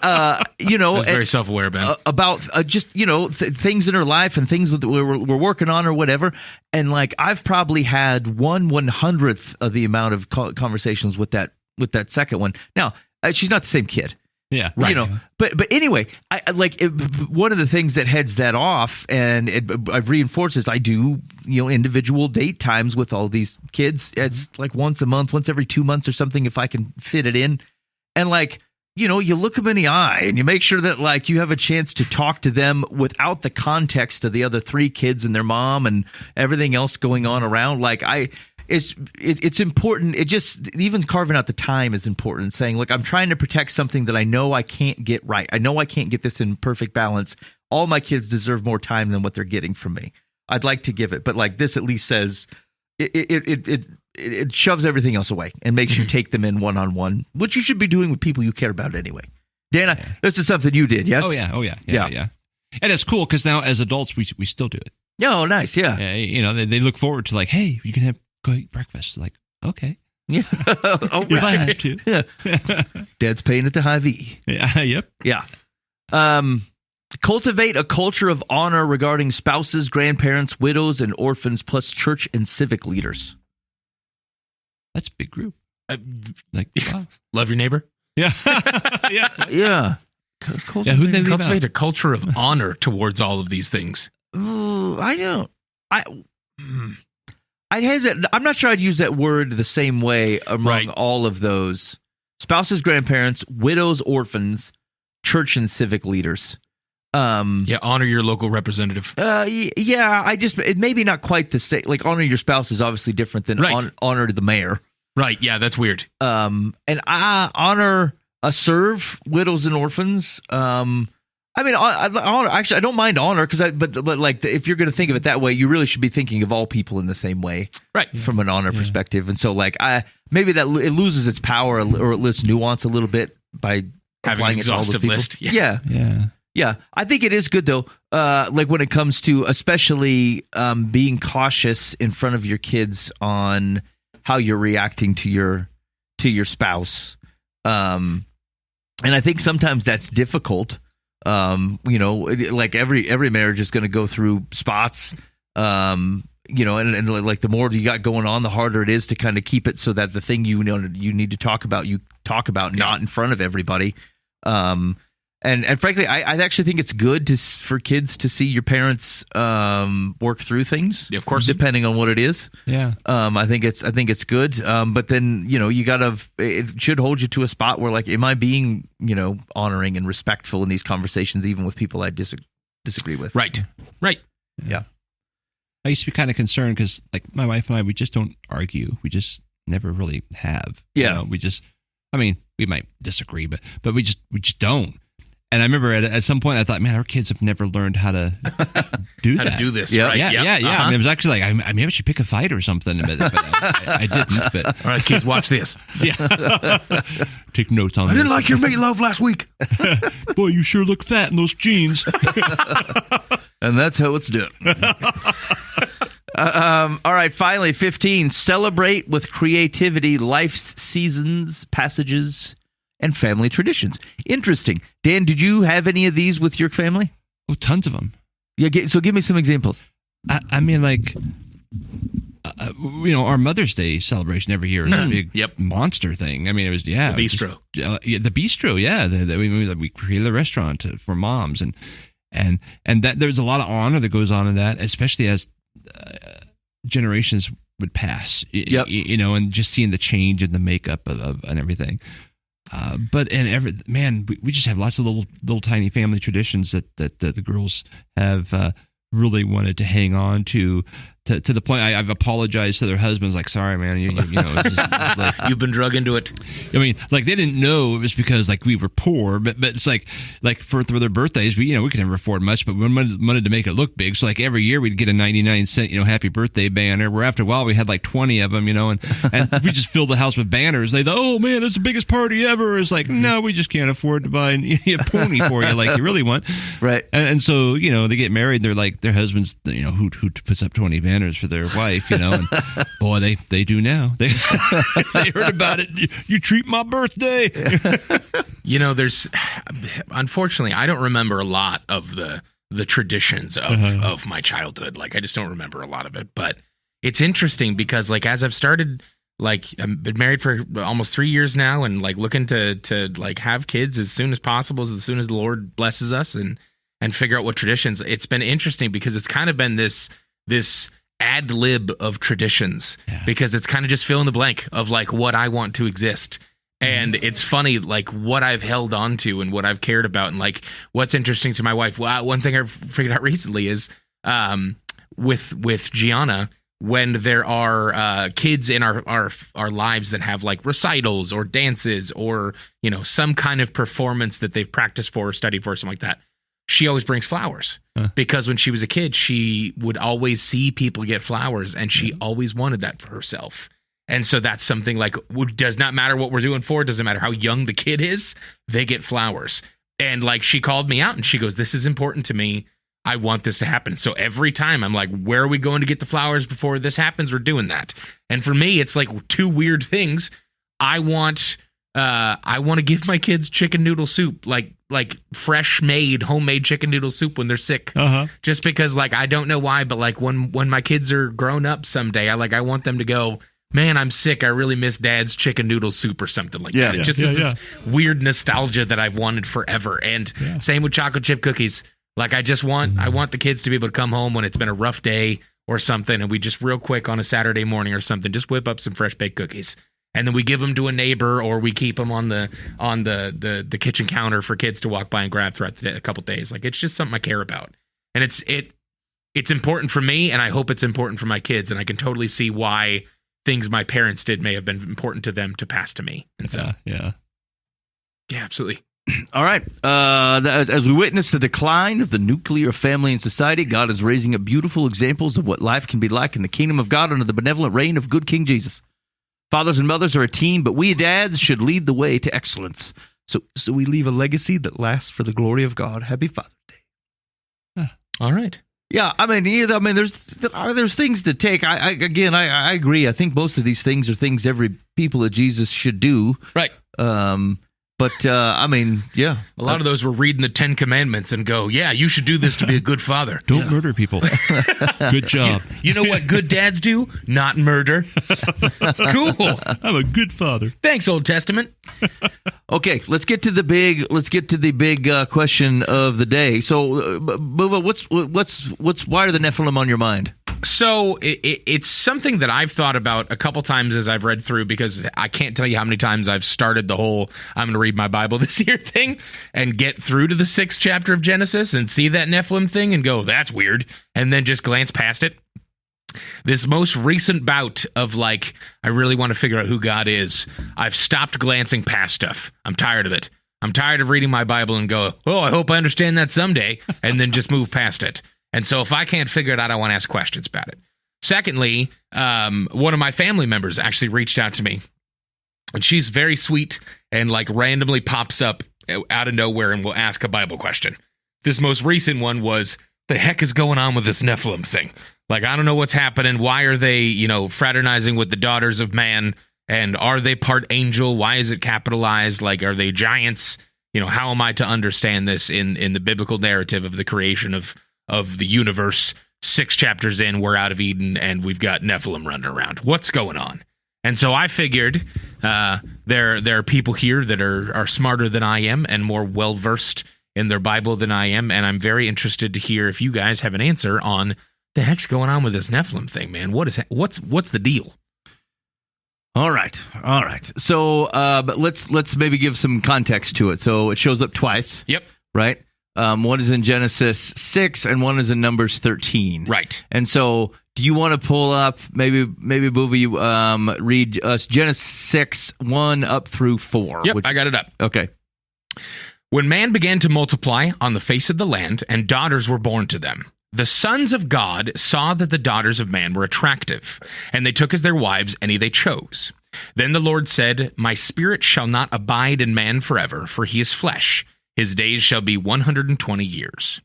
That's very self-aware, Ben. About just things in her life and things that we're working on or whatever. And like, I've probably had 1/100th of the amount of conversations with that second one. Now, she's not the same kid. Yeah, right. But anyway, one of the things that heads that off, and I reinforce this, I do individual date times with all these kids. It's like once a month, once every 2 months or something, if I can fit it in. And like, you look them in the eye and you make sure that like you have a chance to talk to them without the context of the other 3 kids and their mom and everything else going on around. Like it's important. It just, even carving out the time is important, saying, look, I'm trying to protect something that I know I can't get right. I know I can't get this in perfect balance. All my kids deserve more time than what they're getting from me. I'd like to give it, but like this at least says it shoves everything else away and makes you take them in one-on-one, which you should be doing with people you care about anyway. Dan, this is something you did, yes? Oh yeah. And it's cool because now as adults we still do it. Yeah, oh, nice, yeah. They look forward to like, hey, you can go eat breakfast. Like, okay. Yeah. Oh, if I have to. Yeah. Dad's paying at the Hy-Vee. Yeah. Yep. Yeah. Cultivate a culture of honor regarding spouses, grandparents, widows, and orphans, plus church and civic leaders. That's a big group. Wow. Love your neighbor. Yeah. Yeah. Who'd they leave Cultivate out? a culture of honor towards all of these things. I don't. I'd hesitate. I'm not sure I'd use that word the same way among all of those. Spouses, grandparents, widows, orphans, church and civic leaders. Honor your local representative. It maybe not quite the same. Like, honor your spouse is obviously different than honor the mayor. Right. Yeah, that's weird. And honor serve widows and orphans. I mean, honor, actually, I don't mind honor but like if you're going to think of it that way, you really should be thinking of all people in the same way, right? From an honor perspective. And so, like, maybe that it loses its power or at least nuance a little bit by having an exhaustive list. Yeah. I think it is good though. Like when it comes to especially being cautious in front of your kids on how you're reacting to your spouse. And I think sometimes that's difficult. Like every marriage is going to go through spots. And like the more you got going on, the harder it is to kind of keep it so that the thing you need to talk about, not in front of everybody. And frankly, I actually think it's good for kids to see your parents work through things. Yeah, of course, depending on what it is. Yeah. I think it's good. But then it should hold you to a spot where, like, am I being honoring and respectful in these conversations, even with people I disagree with? Right. Yeah. I used to be kind of concerned because, like, my wife and I, we just don't argue. We just never really have. Yeah. We might disagree, but we just don't. And I remember at some point I thought, man, our kids have never learned how to do that. How to do this, yeah, right? Yeah. Uh-huh. I mean, it was actually like, I maybe I should pick a fight or something, but I didn't. But all right, kids, watch this. Yeah. Take notes on this. I didn't like your meatloaf last week. Boy, you sure look fat in those jeans. And that's how it's done. All right, finally, 15. Celebrate with creativity, life's seasons, passages, and family traditions. Interesting. Dan, did you have any of these with your family? Oh, tons of them. Yeah. So give me some examples. I mean, like, our Mother's Day celebration every year is a big monster thing. I mean, it was, the bistro. The bistro, yeah. We created a restaurant for moms. And that there's a lot of honor that goes on in that, especially as generations would pass, and just seeing the change in the makeup of and everything. We just have lots of little tiny family traditions that the girls have really wanted to hang on to the point I've apologized to their husbands, like, sorry, man, this is like, you've been drug into it. I mean, like, they didn't know it was because, like, we were poor, but it's like for their birthdays, we could never afford much, but we wanted to make it look big. So, like, every year we'd get a 99-cent, happy birthday banner, where after a while we had like 20 of them, and we just filled the house with banners. They thought, oh man, that's the biggest party ever. It's like, no, we just can't afford to buy a pony for you like you really want. Right. And so, they get married, they're like, their husbands, who puts up 20 banners for their wife, and boy, they do now. They heard about it. You treat my birthday. There's, unfortunately, I don't remember a lot of the traditions of my childhood. Like, I just don't remember a lot of it. But it's interesting because, like, as I've started, like, I've been married for almost 3 years now, and, like, looking to like have kids as soon as possible, as soon as the Lord blesses us, and figure out what traditions. It's been interesting because it's kind of been this ad lib of traditions, because it's kind of just fill in the blank of, like, what I want to exist. And it's funny, like, what I've held on to and what I've cared about, and like what's interesting to my wife. Well, one thing I've figured out recently is with Gianna, when there are kids in our lives that have like recitals or dances or, you know, some kind of performance that they've practiced for or studied for, something like that, she always brings flowers. Because when she was a kid, she would always see people get flowers, and she always wanted that for herself. And so that's something like, does not matter what we're doing for, doesn't matter how young the kid is, they get flowers. And like, she called me out and she goes, this is important to me. I want this to happen. So every time I'm like, where are we going to get the flowers before this happens? We're doing that. And for me, it's like two weird things. I want to give my kids chicken noodle soup, like fresh made, homemade chicken noodle soup when they're sick. Just because, like, I don't know why, but like when my kids are grown up someday, I want them to go, man, I'm sick. I really miss Dad's chicken noodle soup or something like that. It just is this weird nostalgia that I've wanted forever. And same with chocolate chip cookies. Like, I want the kids to be able to come home when it's been a rough day or something, and we just real quick on a Saturday morning or something, just whip up some fresh baked cookies. And then we give them to a neighbor, or we keep them on the kitchen counter for kids to walk by and grab throughout the day, a couple days. Like, it's just something I care about. And it's important for me, and I hope it's important for my kids, and I can totally see why things my parents did may have been important to them to pass to me. And so, yeah, absolutely. All right. As we witness the decline of the nuclear family in society, God is raising up beautiful examples of what life can be like in the kingdom of God under the benevolent reign of good King Jesus. Fathers and mothers are a team, but we dads should lead the way to excellence. So we leave a legacy that lasts for the glory of God. Happy Father's Day. All right. Yeah, I mean, there's things to take. I agree. I think most of these things are things every people of Jesus should do. Right. But I mean, yeah. A lot of those were reading the 10 Commandments and go, yeah, you should do this to be a good father. Don't murder people. Good job. You know what good dads do? Not murder. Cool. I'm a good father. Thanks, Old Testament. Okay, let's get to the big question of the day. So, what's why are the Nephilim on your mind? So it's something that I've thought about a couple times as I've read through, because I can't tell you how many times I've started the whole I'm going to read my Bible this year thing and get through to the 6th chapter of Genesis and see that Nephilim thing and go, that's weird, and then just glance past it. This most recent bout of like, I really want to figure out who God is, I've stopped glancing past stuff. I'm tired of it. I'm tired of reading my Bible and go, oh, I hope I understand that someday, and then just move past it. And so if I can't figure it out, I want to ask questions about it. Secondly, one of my family members actually reached out to me, and she's very sweet and like randomly pops up out of nowhere and will ask a Bible question. This most recent one was, the heck is going on with this Nephilim thing? Like, I don't know what's happening. Why are they, fraternizing with the daughters of man? And are they part angel? Why is it capitalized? Like, are they giants? How am I to understand this in the biblical narrative of the creation of the universe? 6 chapters in, we're out of Eden, and we've got Nephilim running around. What's going on? And so I figured there are people here that are smarter than I am and more well-versed in their Bible than I am, and I'm very interested to hear if you guys have an answer on the heck's going on with this Nephilim thing, man. What's the deal? All right. So, but let's maybe give some context to it. So it shows up twice. Yep. Right. One is in Genesis 6 and one is in Numbers 13. Right. And so, do you want to pull up maybe Booby, read us Genesis 6 1 up through 4? Yep, I got it up. Okay. When man began to multiply on the face of the land, and daughters were born to them, the sons of God saw that the daughters of man were attractive, and they took as their wives any they chose. Then the Lord said, my spirit shall not abide in man forever, for he is flesh. His days shall be 120 years.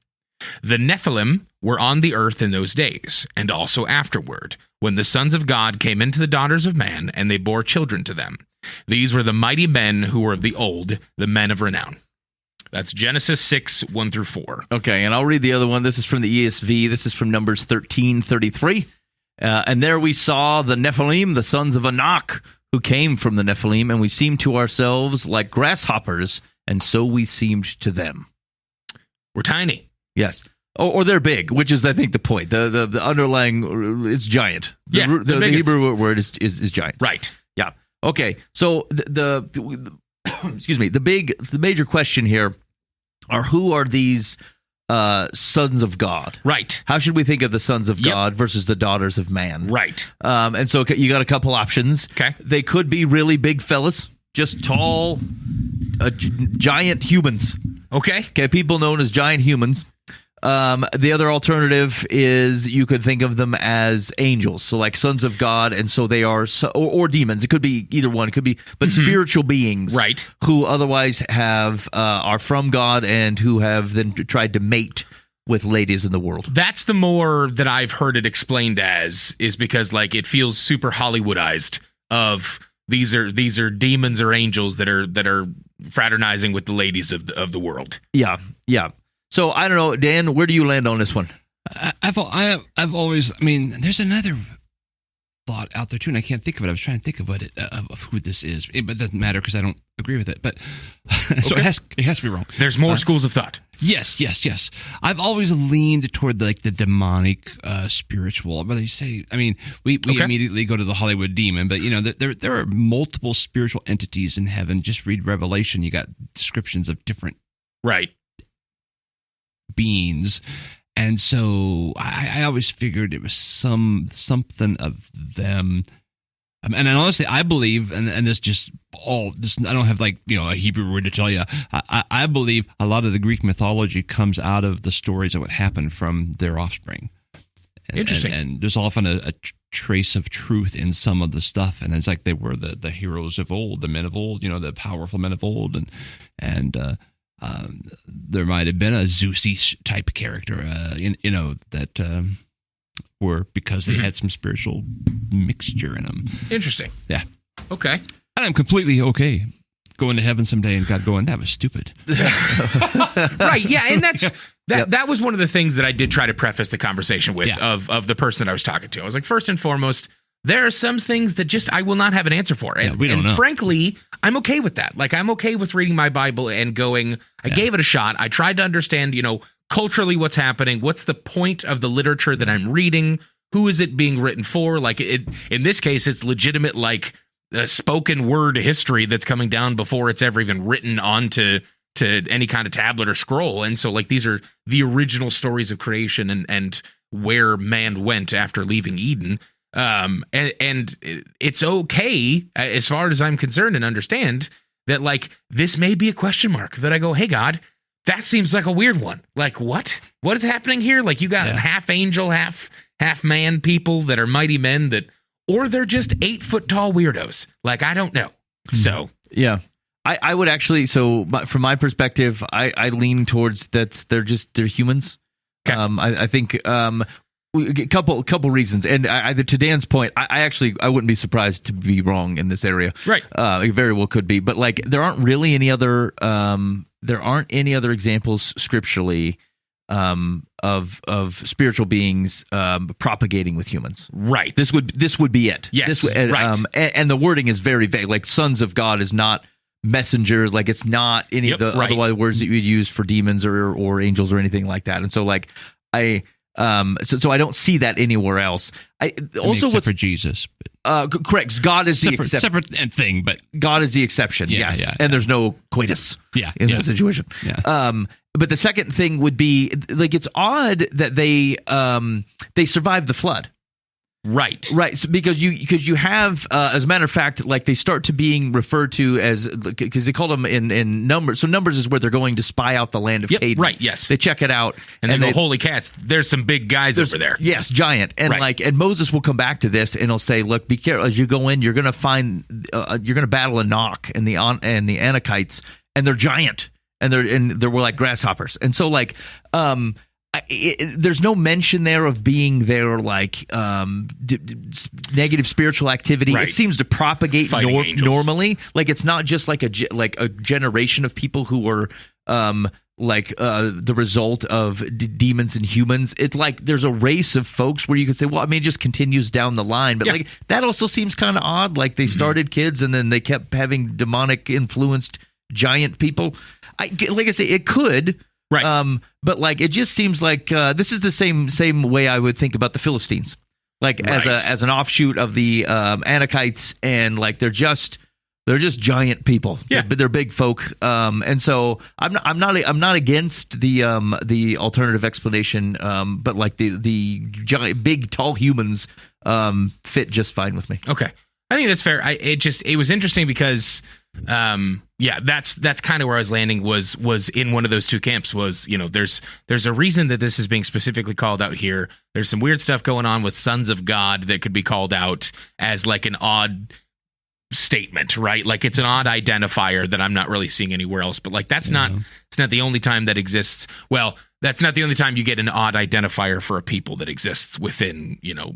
The Nephilim were on the earth in those days, and also afterward, when the sons of God came into the daughters of man, and they bore children to them. These were the mighty men who were of the old, the men of renown. That's Genesis 6, 1 through 4. Okay, and I'll read the other one. This is from the ESV. This is from Numbers 13:33. And there we saw the Nephilim, the sons of Anak, who came from the Nephilim, and we seemed to ourselves like grasshoppers, and so we seemed to them. We're tiny. Yes. Or they're big, which is, I think, the point. The underlying, it's giant. The Hebrew word is giant. Right. Yeah. Okay, so excuse me, the major question here are, who are these sons of God? Right. How should we think of the sons of God versus the daughters of man? Right. And so you got a couple options. Okay. They could be really big fellas, just tall, giant humans. Okay. People known as giant humans. The other alternative is you could think of them as angels, so like sons of God, and so they are, or demons. It could be either one. It could be, but spiritual beings, right? Who otherwise are from God and who have then tried to mate with ladies in the world. That's the more that I've heard it explained as, is because like it feels super Hollywoodized. Of these are demons or angels that are fraternizing with the ladies of the world. Yeah. So I don't know, Dan, where do you land on this one? I've always, I mean, there's another thought out there too, and I can't think of it. I was trying to think of of who this is, but it doesn't matter because I don't agree with it. But so it has to be wrong. There's more schools of thought. Yes. I've always leaned toward like the demonic, spiritual. But you say, I mean, we immediately go to the Hollywood demon, but you know, there are multiple spiritual entities in heaven. Just read Revelation; you got descriptions of different beings. And so I always figured it was something of them. And honestly, I believe, and this just this, I don't have like, you know, a Hebrew word to tell you. I believe a lot of the Greek mythology comes out of the stories of what happened from their offspring. Interesting. And there's often a trace of truth in some of the stuff. And it's like they were the heroes of old, the men of old, you know, the powerful men of old. And there might have been a Zeus type character, that were, because they had some spiritual mixture in them. Interesting. Yeah. Okay. And I'm completely okay going to heaven someday and God going, that was stupid. Right. Yeah. And that was one of the things that I did try to preface the conversation with of the person that I was talking to. I was like, first and foremost, there are some things that just I will not have an answer for. And, we don't know. Frankly, I'm okay with that. Like, I'm okay with reading my Bible and going, I gave it a shot. I tried to understand, you know, culturally what's happening. What's the point of the literature that I'm reading? Who is it being written for? Like, in this case, it's legitimate, like, spoken word history that's coming down before it's ever even written onto any kind of tablet or scroll. And so, like, these are the original stories of creation and where man went after leaving Eden. And it's okay as far as I'm concerned and understand that, like, this may be a question mark that I go, hey, God, that seems like a weird one. Like, what is happening here? Like, you got half angel, half man people that are mighty men or they're just 8 foot tall weirdos. Like, I don't know. So, yeah, I would actually, from my perspective, I lean towards that they're humans. Okay. I think, a couple reasons, and to Dan's point, I wouldn't be surprised to be wrong in this area. Right, it very well could be, but like there aren't really any other examples scripturally of spiritual beings propagating with humans. Right. This would be it. Yes. Right. And the wording is very vague. Like sons of God is not messengers. Like it's not any of the other words that you would use for demons or angels or anything like that. And so like so I don't see that anywhere else. Except for Jesus. Correct. God is the exception. Separate thing, but God is the exception. Yes. And there's no coitus in that situation. Yeah. But the second thing would be, like, it's odd that they survived the flood. Right. So because you have, as a matter of fact, like they start to being referred to as, because they call them in numbers. So numbers is where they're going to spy out the land of Canaan. Right. Yes. They check it out and they go, holy cats, there's some big guys over there. Yes, giant. And and Moses will come back to this and he'll say, look, be careful as you go in. You're going to find you're going to battle Enoch and the Anakites, and they're giant and they're like grasshoppers. And so like there's no mention there of being there like negative spiritual activity. It seems to propagate normally. Like it's not just like a generation of people who were the result of demons and humans. It's like there's a race of folks where you could say, well, I mean, it just continues down the line. But like that also seems kind of odd. Like they started kids and then they kept having demonic influenced giant people. Like I say, it could. Right. But like it just seems like this is the same way I would think about the Philistines. like as an offshoot of the Anakites, and like they're just giant people. Yeah, they're big folk. And so I'm not against the alternative explanation. But like the giant, big, tall humans fit just fine with me. Okay, I think that's fair. It was interesting because that's kind of where I was landing was in one of those two camps. Was, you know, there's a reason that this is being specifically called out here. There's some weird stuff going on with sons of God that could be called out as like an odd statement, right? Like it's an odd identifier that I'm not really seeing anywhere else. But like it's not the only time that exists. Well, that's not the only time you get an odd identifier for a people that exists within, you know,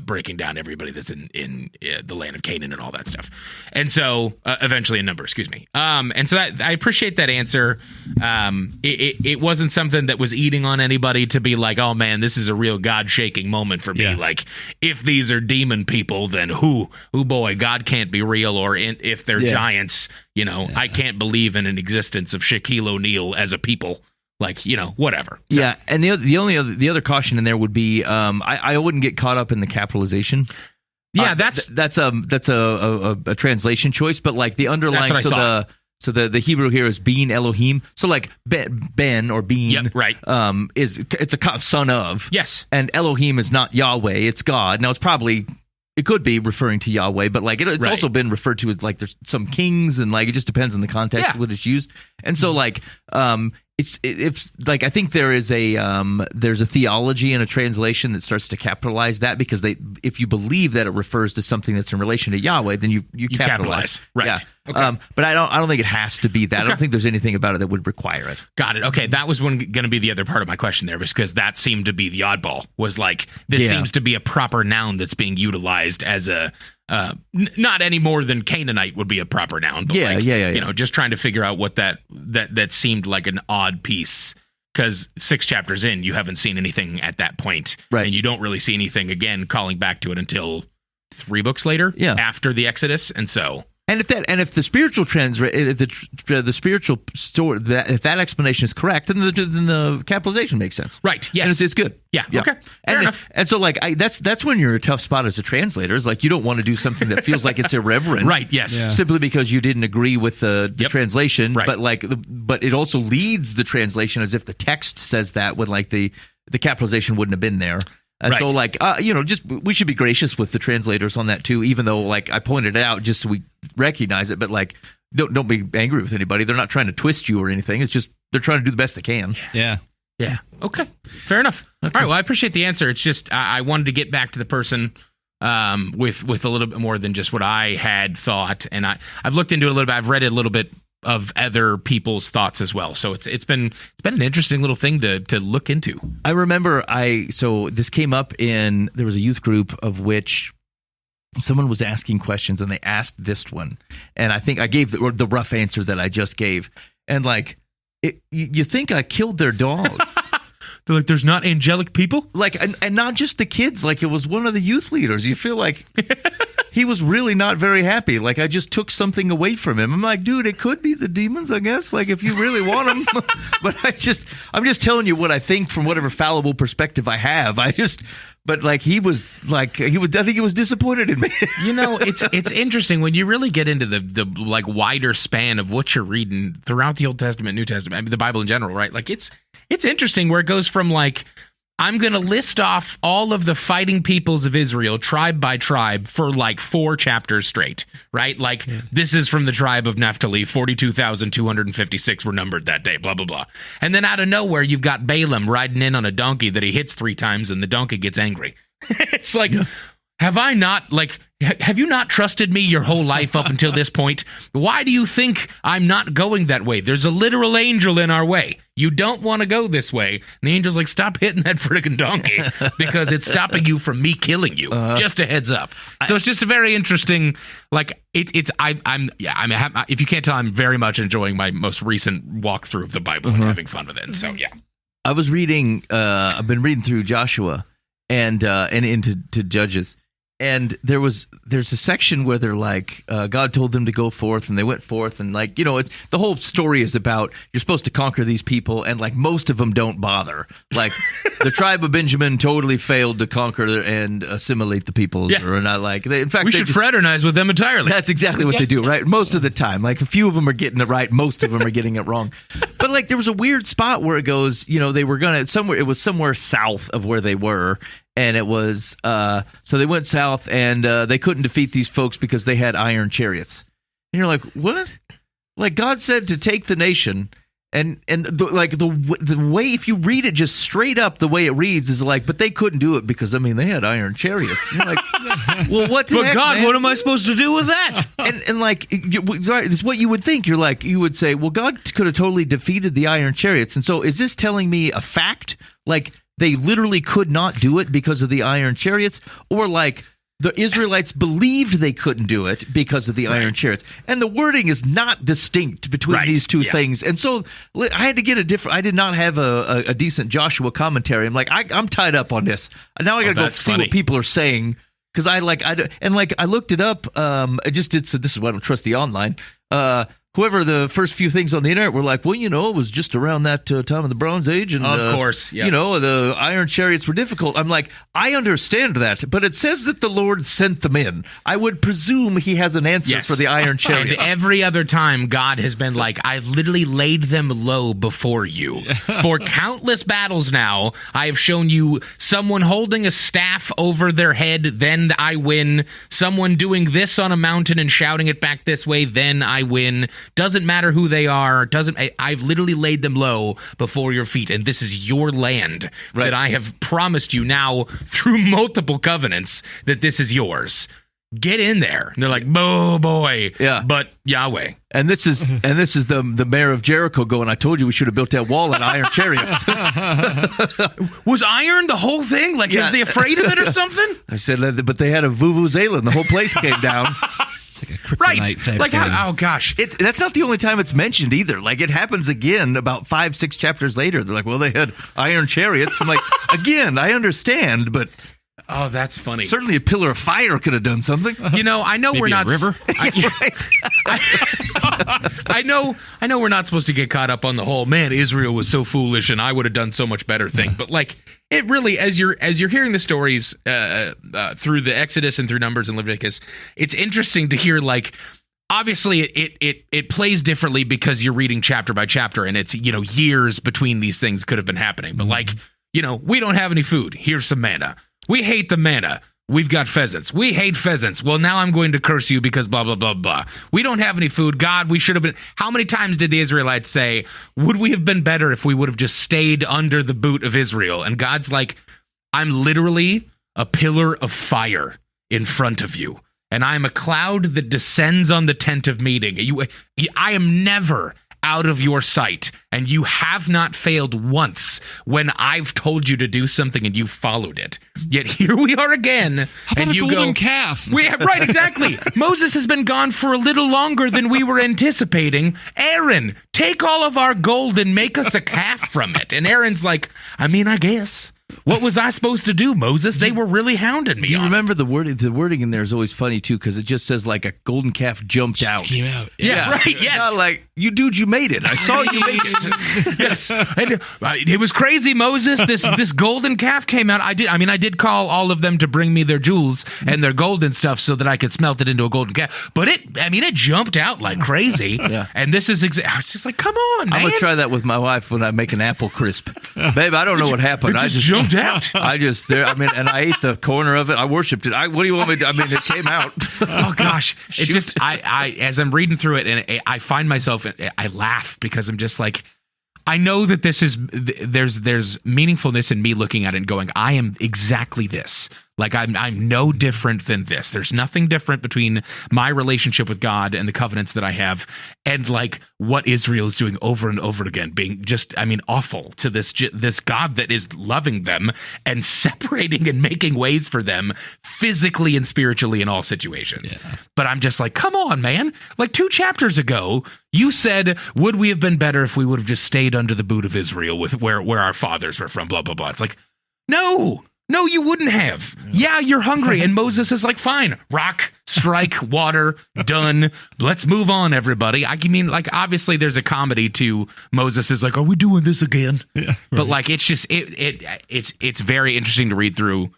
breaking down everybody that's in the land of Canaan and all that stuff. And so eventually a number, excuse me. And so that I appreciate that answer. It wasn't something that was eating on anybody to be like, oh man, this is a real God shaking moment for me. Yeah. Like if these are demon people, then who boy, God can't be real. Or if they're giants, you know, I can't believe in an existence of Shaquille O'Neal as a people. Like, you know, whatever. So, yeah, and the other caution in there would be I wouldn't get caught up in the capitalization. Yeah, that's a translation choice, but like the underlying so the Hebrew here is Bean Elohim. So like Ben or Bean, yep, right. It's a son of. Yes. And Elohim is not Yahweh, it's God. Now it could be referring to Yahweh, but like it's also been referred to as like there's some kings, and like it just depends on the context of what it's used. And so like it's like I think there's a theology and a translation that starts to capitalize that, because if you believe that it refers to something that's in relation to Yahweh, then you capitalize. Right. Yeah. Okay. But I don't think it has to be that. Okay. I don't think there's anything about it that would require it. Got it. Okay, that was going to be the other part of my question there, because that seemed to be the oddball. Was like this seems to be a proper noun that's being utilized as a not any more than Canaanite would be a proper noun. But You know, just trying to figure out what that seemed like an odd piece, because 6 chapters in, you haven't seen anything at that point, right? And you don't really see anything again calling back to it until 3 books later, after the Exodus, and so. And if the spiritual the spiritual story, if that explanation is correct, then the capitalization makes sense. Right. Yes. And it's good. Yeah. Okay. Fair enough. And so like that's when you're a tough spot as a translator. Is like you don't want to do something that feels like it's irreverent. Right. Yes. Yeah. Simply because you didn't agree with the translation. Right. But it also leads the translation as if the text says that, when like the capitalization wouldn't have been there. And so, like, you know, just we should be gracious with the translators on that too, even though, like, I pointed it out just so we recognize it. But like, don't be angry with anybody. They're not trying to twist you or anything. It's just they're trying to do the best they can. Yeah. Yeah. Okay. Fair enough. Okay. All right. Well, I appreciate the answer. It's just I wanted to get back to the person with a little bit more than just what I had thought, and I've looked into it a little bit. I've read it a little bit of other people's thoughts as well. So it's been an interesting little thing to look into. I remember so this came up there was a youth group of which someone was asking questions, and they asked this one, and I think I gave the rough answer that I just gave, and like you think I killed their dog. They're like, there's not angelic people? Like, and not just the kids, like it was one of the youth leaders. You feel like he was really not very happy. Like I just took something away from him. I'm like, dude, it could be the demons, I guess. Like if you really want them. But I'm just telling you what I think from whatever fallible perspective I have. But like I think he was disappointed in me. You know, it's interesting when you really get into the like wider span of what you're reading throughout the Old Testament, New Testament, I mean the Bible in general, right? Like it's interesting where it goes from like, I'm going to list off all of the fighting peoples of Israel, tribe by tribe, for like 4 chapters straight, right? Like, This is from the tribe of Naphtali, 42,256 were numbered that day, blah, blah, blah. And then out of nowhere, you've got Balaam riding in on a donkey that he hits 3 times, and the donkey gets angry. It's like, have you not trusted me your whole life up until this point? Why do you think I'm not going that way? There's a literal angel in our way. You don't want to go this way. And the angel's like, stop hitting that freaking donkey because it's stopping you from me killing you. Just a heads up. So it's just a very interesting, like if you can't tell, I'm very much enjoying my most recent walkthrough of the Bible and having fun with it. And so, yeah. I was reading, I've been reading through Joshua and into Judges. And there's a section where they're like, God told them to go forth, and they went forth, and like, it's the whole story is about you're supposed to conquer these people, and like most of them don't bother. Like the tribe of Benjamin totally failed to conquer and assimilate the people. Yeah. Or not like in fact we should fraternize with them entirely. That's exactly what they do, right? Most of the time, like a few of them are getting it right, most of them are getting it wrong. But like there was a weird spot where it goes, they were gonna somewhere. It was somewhere south of where they were. And it was so they went south, and they couldn't defeat these folks because they had iron chariots. And you're like, what? Like God said to take the nation, and the way, if you read it just straight up, the way it reads is like, but they couldn't do it because they had iron chariots. And you're like, well, what? But God, what am I supposed to do with that? And like, it's what you would think. You're like, you would say, well, God could have totally defeated the iron chariots, and so is this telling me a fact? Like, they literally could not do it because of the iron chariots, or like the Israelites believed they couldn't do it because of the iron chariots. And the wording is not distinct between these two things. And so I had to get I did not have a decent Joshua commentary. I'm like, I'm tied up on this. Now I got to go see what people are saying. Because I looked it up. I just did. So this is why I don't trust the online. Whoever the first few things on the internet were like, well, it was just around that time of the Bronze Age, and of course, the iron chariots were difficult. I'm like, I understand that, but it says that the Lord sent them in. I would presume He has an answer for the iron chariots. And every other time, God has been like, I've literally laid them low before you. For countless battles now, I have shown you someone holding a staff over their head, then I win. Someone doing this on a mountain and shouting it back this way, then I win. Doesn't matter who they are. I've literally laid them low before your feet, and this is your land that I have promised you now through multiple covenants that this is yours. Get in there. And they're like, oh boy, but Yahweh. And this is the mayor of Jericho going, I told you we should have built that wall in iron chariots. Was iron the whole thing? Like, is they afraid of it or something? I said, but they had a vuvuzela and the whole place came down. It's like a kryptonite type like thing. oh gosh, that's not the only time it's mentioned either. Like it happens again about 5-6 chapters later. They're like, well, they had iron chariots. I'm like, again, I understand, but oh, that's funny. Certainly a pillar of fire could have done something. I know we're not river. I know we're not supposed to get caught up on the whole man, Israel was so foolish and I would have done so much better thing. But like it really, as you're hearing the stories through the Exodus and through Numbers and Leviticus, it's interesting to hear like obviously it plays differently because you're reading chapter by chapter and it's years between these things could have been happening. But like we don't have any food. Here's some manna. We hate the manna. We've got pheasants. We hate pheasants. Well, now I'm going to curse you because blah, blah, blah, blah. We don't have any food. God, we should have been. How many times did the Israelites say, would we have been better if we would have just stayed under the boot of Israel? And God's like, I'm literally a pillar of fire in front of you. And I'm a cloud that descends on the tent of meeting. I am never out of your sight, and you have not failed once when I've told you to do something and you followed it. Yet here we are again. How about and you a golden go, calf? Right, exactly. Moses has been gone for a little longer than we were anticipating. Aaron, take all of our gold and make us a calf from it. And Aaron's like, I guess. What was I supposed to do, Moses? They were really hounding me. Do you remember the wording? The wording in there is always funny too, because it just says like a golden calf jumped out. Came out. Yeah, right. It's Yes. not like you made it. I saw you make it. Yes, and it was crazy, Moses. This golden calf came out. I did call all of them to bring me their jewels and their gold and stuff so that I could smelt it into a golden calf. But it jumped out like crazy. Yeah. And this is I was just like, come on, man. I'm gonna try that with my wife when I make an apple crisp. Babe, I don't know what happened. It just jumped out. And I ate the corner of it. I worshipped it. What do you want me to? It came out. Oh gosh, it just I as I'm reading through it and I find myself, I laugh because I'm just like, I know that this is there's meaningfulness in me looking at it and going, I am exactly this. Like I'm no different than this. There's nothing different between my relationship with God and the covenants that I have, and like what Israel is doing over and over again, being just, awful to this God that is loving them and separating and making ways for them physically and spiritually in all situations. Yeah. But I'm just like, come on, man. Like 2 chapters ago, you said, would we have been better if we would have just stayed under the boot of Israel with where our fathers were from, blah, blah, blah. It's like, no. No, you wouldn't have. Yeah, you're hungry. And Moses is like, fine, rock, strike, water, done. Let's move on, everybody. I mean, like, obviously there's a comedy to Moses is like, are we doing this again? Yeah, right. But like, it's just, it's very interesting to read through.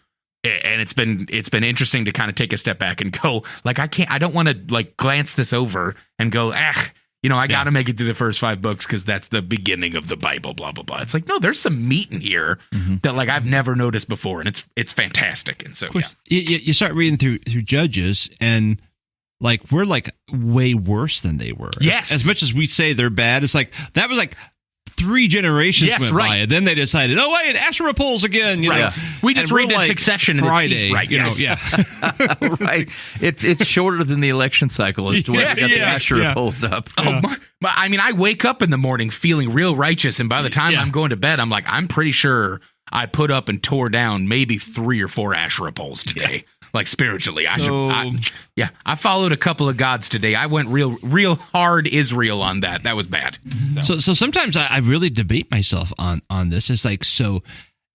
And it's been interesting to kind of take a step back and go, like, I don't want to like glance this over and go, I got to make it through the first 5 books because that's the beginning of the Bible, blah, blah, blah. It's like, no, there's some meat in here that like I've never noticed before. And it's fantastic. And so, you start reading through Judges and like, we're like way worse than they were. Yes. As much as we say they're bad, it's like, that was like 3 generations went by, and then they decided, oh wait, Asherah poles again. You know, we just read in succession. Friday, right? You know, right. It's shorter than the election cycle as to when we got the Asherah poles up. Oh, I mean, I wake up in the morning feeling real righteous, and by the time I'm going to bed, I'm like, I'm pretty sure I put up and tore down maybe 3 or 4 Asherah poles today. Like spiritually, I followed a couple of gods today. I went real hard Israel on that. That was bad. So sometimes I really debate myself on this. It's like, so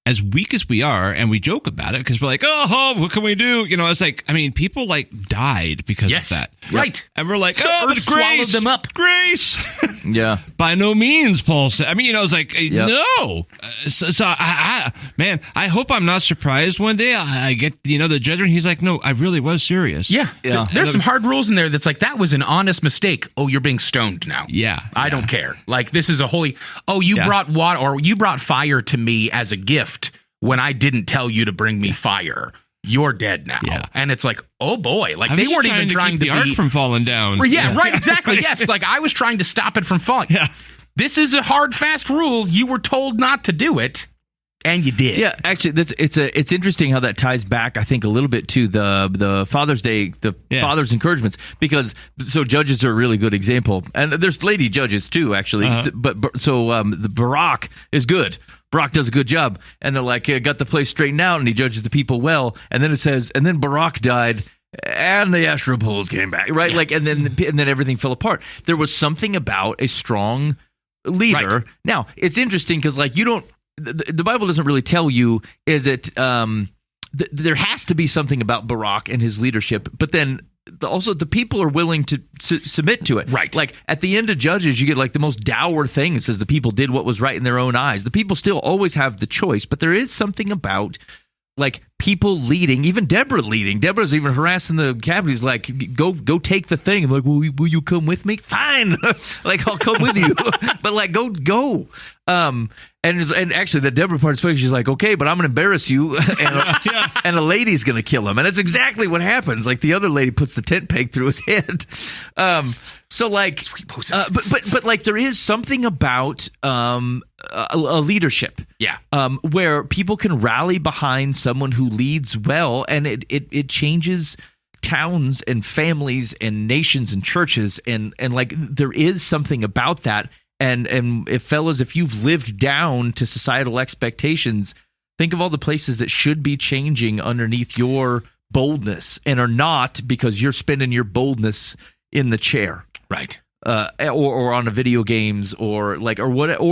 as weak as we are, and we joke about it because we're like, oh, what can we do? You know, it's like, I mean, people like died because of that. Right. And we're like, oh, but grace, swallowed them up. Grace. Yeah. By no means, Paul said. I mean, you know, it's like, no. So man, I hope I'm not surprised one day I get, the judgment. He's like, no, I really was serious. Yeah. There's some hard rules in there that's like, that was an honest mistake. Oh, you're being stoned now. Yeah. I don't care. Like, this is a holy, you brought water, or you brought fire to me as a gift when I didn't tell you to bring me fire. You're dead now. Yeah. And it's like, oh boy, like they weren't even trying to keep the ark from falling down. Yeah, right, exactly. Yes, like I was trying to stop it from falling. Yeah. This is a hard, fast rule. You were told not to do it, and you did. Yeah, actually, it's interesting how that ties back, I think, a little bit to the Father's Day, Father's encouragements, because judges are a really good example, and there's lady judges too, actually. The Barak is good. Barak does a good job, and they're like, got the place straightened out, and he judges the people well. And then it says, and then Barak died, and the Asherah poles came back, right? Yeah. Like, and then everything fell apart. There was something about a strong leader. Right. Now, it's interesting because, like, you don't. The Bible doesn't really tell you. Is it? There has to be something about Barak and his leadership, but then. Also, the people are willing to submit to it. Right. Like, at the end of Judges, you get, like, the most dour thing. It says the people did what was right in their own eyes. The people still always have the choice, but there is something about, like, people leading, even Deborah leading. Deborah's even harassing the cabinet. He's like, go take the thing. And like, will you come with me? Fine. Like, I'll come with you. But, like, go. And actually, the Deborah part is funny. She's like, okay, but I'm going to embarrass you, and a lady's going to kill him. And that's exactly what happens. Like, the other lady puts the tent peg through his head. So, like, but like, there is something about a leadership, where people can rally behind someone who leads well, and it changes towns and families and nations and churches, and like, there is something about that. And if you've lived down to societal expectations, think of all the places that should be changing underneath your boldness and are not, because you're spending your boldness in the chair, right? Or on a video games, or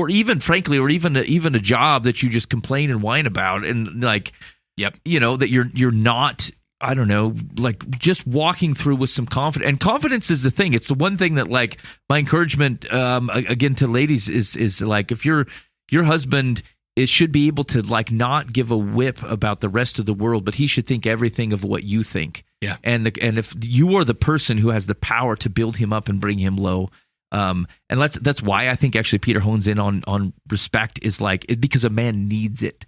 even frankly, or even a job that you just complain and whine about, and like, that you're not. I don't know, like, just walking through with some confidence. And confidence is the thing. It's the one thing that, like, my encouragement, again, to ladies is like, if your husband should be able to, like, not give a whip about the rest of the world, but he should think everything of what you think. Yeah. And if you are the person who has the power to build him up and bring him low, and that's why I think actually Peter hones in on respect, is like, because a man needs it.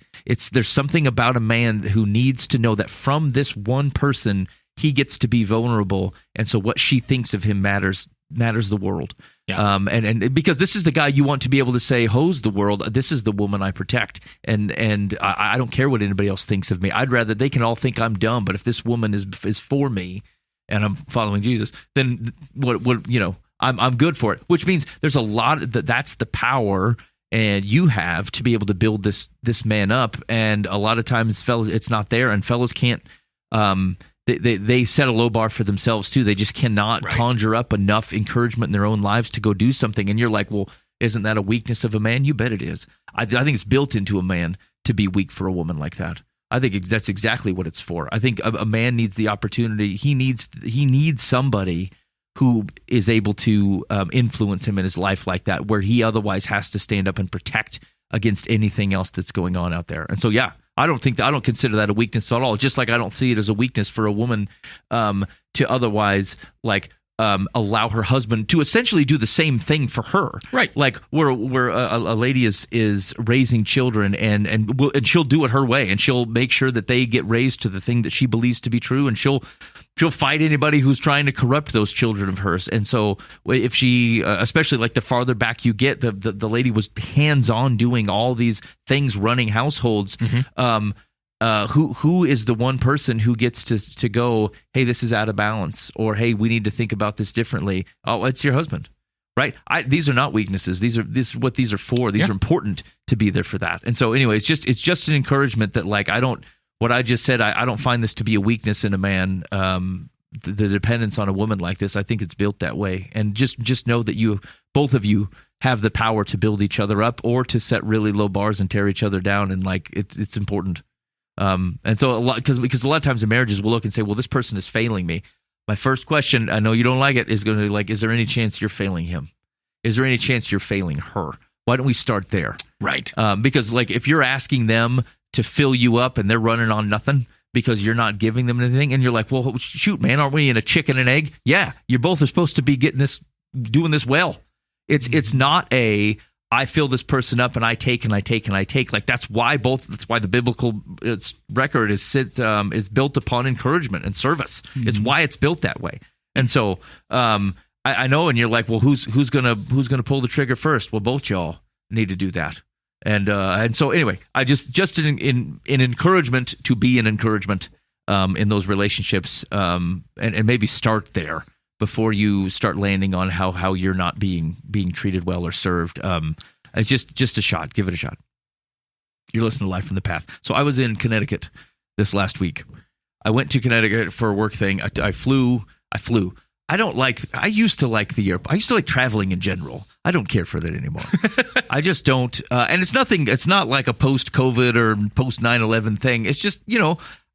There's something about a man who needs to know that from this one person he gets to be vulnerable, and so what she thinks of him matters the world. Yeah. And because this is the guy you want to be able to say, hose the world. This is the woman I protect, and I don't care what anybody else thinks of me. I'd rather they can all think I'm dumb, but if this woman is for me, and I'm following Jesus, then what I'm good for it. Which means there's a lot that's the power and you have to be able to build this man up. And a lot of times, fellas, it's not there, and fellas can't. They set a low bar for themselves too. They just cannot conjure up enough encouragement in their own lives to go do something. And you're like, well, isn't that a weakness of a man? You bet it is. I think it's built into a man to be weak for a woman like that. I think that's exactly what it's for. I think a man needs the opportunity. He needs somebody who is able to influence him in his life like that, where he otherwise has to stand up and protect against anything else that's going on out there. And so, yeah, I don't consider that a weakness at all. Just like I don't see it as a weakness for a woman to otherwise like allow her husband to essentially do the same thing for her. Right. Like where a lady is raising children and she'll do it her way, and she'll make sure that they get raised to the thing that she believes to be true, and she'll fight anybody who's trying to corrupt those children of hers. And so if she, especially like the farther back you get, the lady was hands-on doing all these things, running households. Who is the one person who gets to go, hey, this is out of balance, or hey, we need to think about this differently? Oh, it's your husband, right? These are not weaknesses. This is what these are for. These are important to be there for that. And so anyway, it's just an encouragement that like what I just said, I don't find this to be a weakness in a man. The dependence on a woman like this, I think it's built that way. And just know that both of you have the power to build each other up or to set really low bars and tear each other down. And like it's important. And so a lot because a lot of times in marriages we'll look and say, well, this person is failing me. My first question, I know you don't like it, is going to be like, is there any chance you're failing him? Is there any chance you're failing her? Why don't we start there? Right. Because like if you're asking them to fill you up and they're running on nothing because you're not giving them anything, and you're like, well, shoot, man, aren't we in a chicken and egg? Yeah, you both are supposed to be doing this well. It's not I fill this person up and I take and I take and I take. Like that's why the biblical record is built upon encouragement and service. Mm-hmm. It's why it's built that way. And so I know, and you're like, well, who's gonna pull the trigger first? Well, both y'all need to do that. And so anyway, I just in encouragement to be an encouragement in those relationships, and maybe start there before you start landing on how you're not being treated well or served. It's just a shot. Give it a shot. You're listening to Life from the Path. So I was in Connecticut this last week. I went to Connecticut for a work thing. I flew. I used to like the airport. I used to like traveling in general. I don't care for that anymore. I just don't. And it's not like a post-COVID or post-9/11 thing. It's just,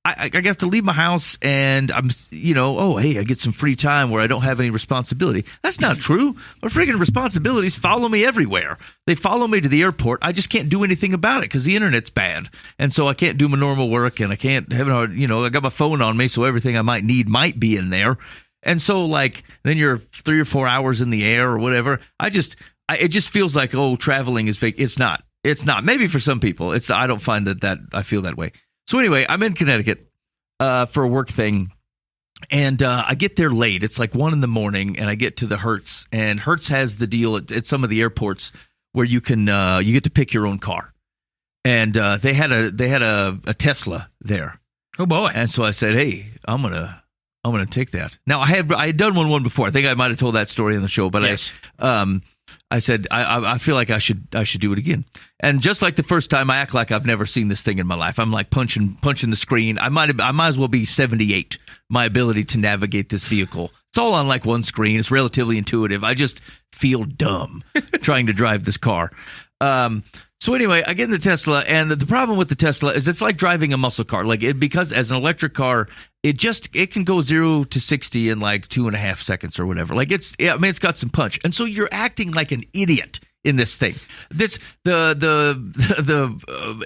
I have to leave my house and I'm, I get some free time where I don't have any responsibility. That's not true. My freaking responsibilities follow me everywhere. They follow me to the airport. I just can't do anything about it because the internet's bad. And so I can't do my normal work, and I can't have I got my phone on me, so everything I might need might be in there. And so like then you're 3 or 4 hours in the air or whatever. It just feels like, traveling is fake. It's not. Maybe for some people. I don't find that I feel that way. So anyway, I'm in Connecticut for a work thing, and I get there late. It's like 1 a.m, and I get to the Hertz, and Hertz has the deal at some of the airports where you can you get to pick your own car, and they had a Tesla there. Oh boy! And so I said, hey, I'm gonna take that. Now I had done one before. I think I might have told that story on the show, but yes. I said I feel like I should do it again. And just like the first time, I act like I've never seen this thing in my life. I'm like punching the screen. I might as well be 78. My ability to navigate this vehicle. It's all on like one screen. It's relatively intuitive. I just feel dumb trying to drive this car. So anyway, I get in the Tesla, and the problem with the Tesla is it's like driving a muscle car. Because as an electric car, it can go 0 to 60 in like 2.5 seconds or whatever. It's got some punch, and so you're acting like an idiot in this thing. The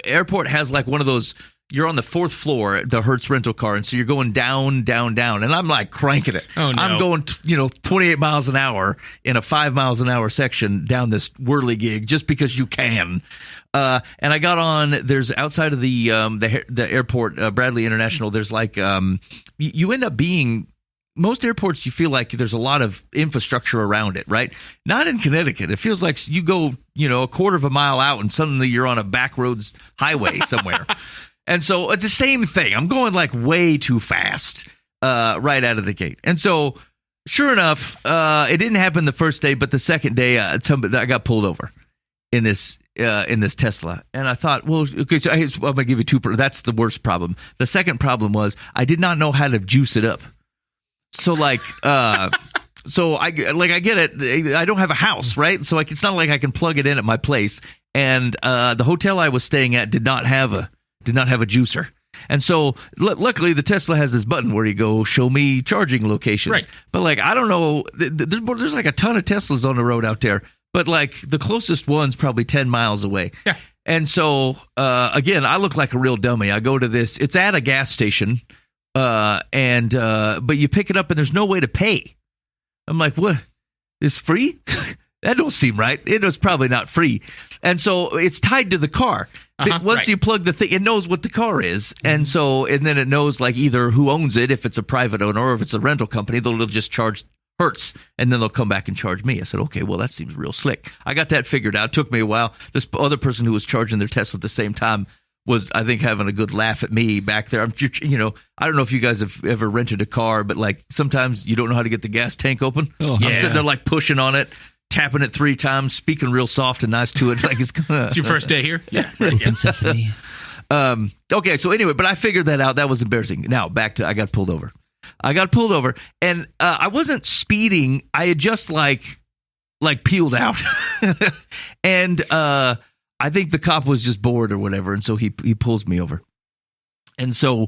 airport has like one of those. You're on the 4th floor, the Hertz rental car, and so you're going down, down, down, and I'm like cranking it. Oh, no. I'm going, 28 miles an hour in a 5 miles an hour section down this whirligig just because you can. And I got on. There's outside of the airport, Bradley International. There's like you end up being. Most airports, you feel like there's a lot of infrastructure around it, right? Not in Connecticut. It feels like you go, a quarter of a mile out, and suddenly you're on a back roads highway somewhere. And so it's the same thing. I'm going like way too fast right out of the gate. And so sure enough, it didn't happen the first day, but the second day, I got pulled over in this Tesla. And I thought, well, okay, so I'm going to give you 2. That's the worst problem. The second problem was I did not know how to juice it up. So like, so I get it. I don't have a house, right? So it's not like I can plug it in at my place. And the hotel I was staying at did not have a juicer. And so luckily the Tesla has this button where you go show me charging locations. Right. But like, I don't know, there's like a ton of Teslas on the road out there, but like the closest one's probably 10 miles away. Yeah. And so, again, I look like a real dummy. I go to this, it's at a gas station, but you pick it up and there's no way to pay. I'm like, what? It's free? That don't seem right. It was probably not free. And so it's tied to the car. Once you plug the thing, it knows what the car is. And so, and then it knows like either who owns it, if it's a private owner or if it's a rental company, they'll just charge Hertz, and then they'll come back and charge me. I said, okay, well, that seems real slick. I got that figured out. It took me a while. This other person who was charging their Tesla at the same time was, I think, having a good laugh at me back there. I don't know if you guys have ever rented a car, but like sometimes you don't know how to get the gas tank open. I'm sitting there like pushing on it, tapping it 3 times, speaking real soft and nice to it. Like it's your first day here? Yeah. Open sesame. Okay, so anyway, but I figured that out. That was embarrassing. Now back to I got pulled over, and I wasn't speeding. I had just like peeled out, and I think the cop was just bored or whatever, and so he pulls me over. And so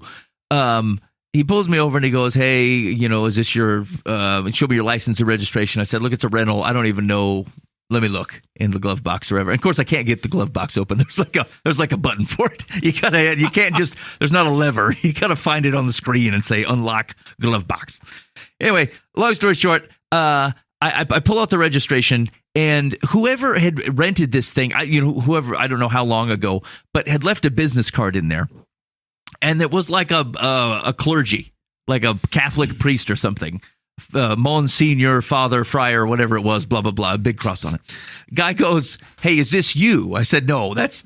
he pulls me over and he goes, hey, is this your show me your license and registration. I said, look, it's a rental. I don't even know. Let me look in the glove box or whatever. And of course, I can't get the glove box open. There's like a button for it. You can't just, there's not a lever. You gotta find it on the screen and say unlock glove box. Anyway, long story short, I pull out the registration, and whoever had rented this thing, whoever, I don't know how long ago, but had left a business card in there, and it was like a clergy, like a Catholic priest or something, Monsignor, Father, Friar, whatever it was, blah blah blah, a big cross on it. Guy goes, "Hey, is this you?" I said, "No, that's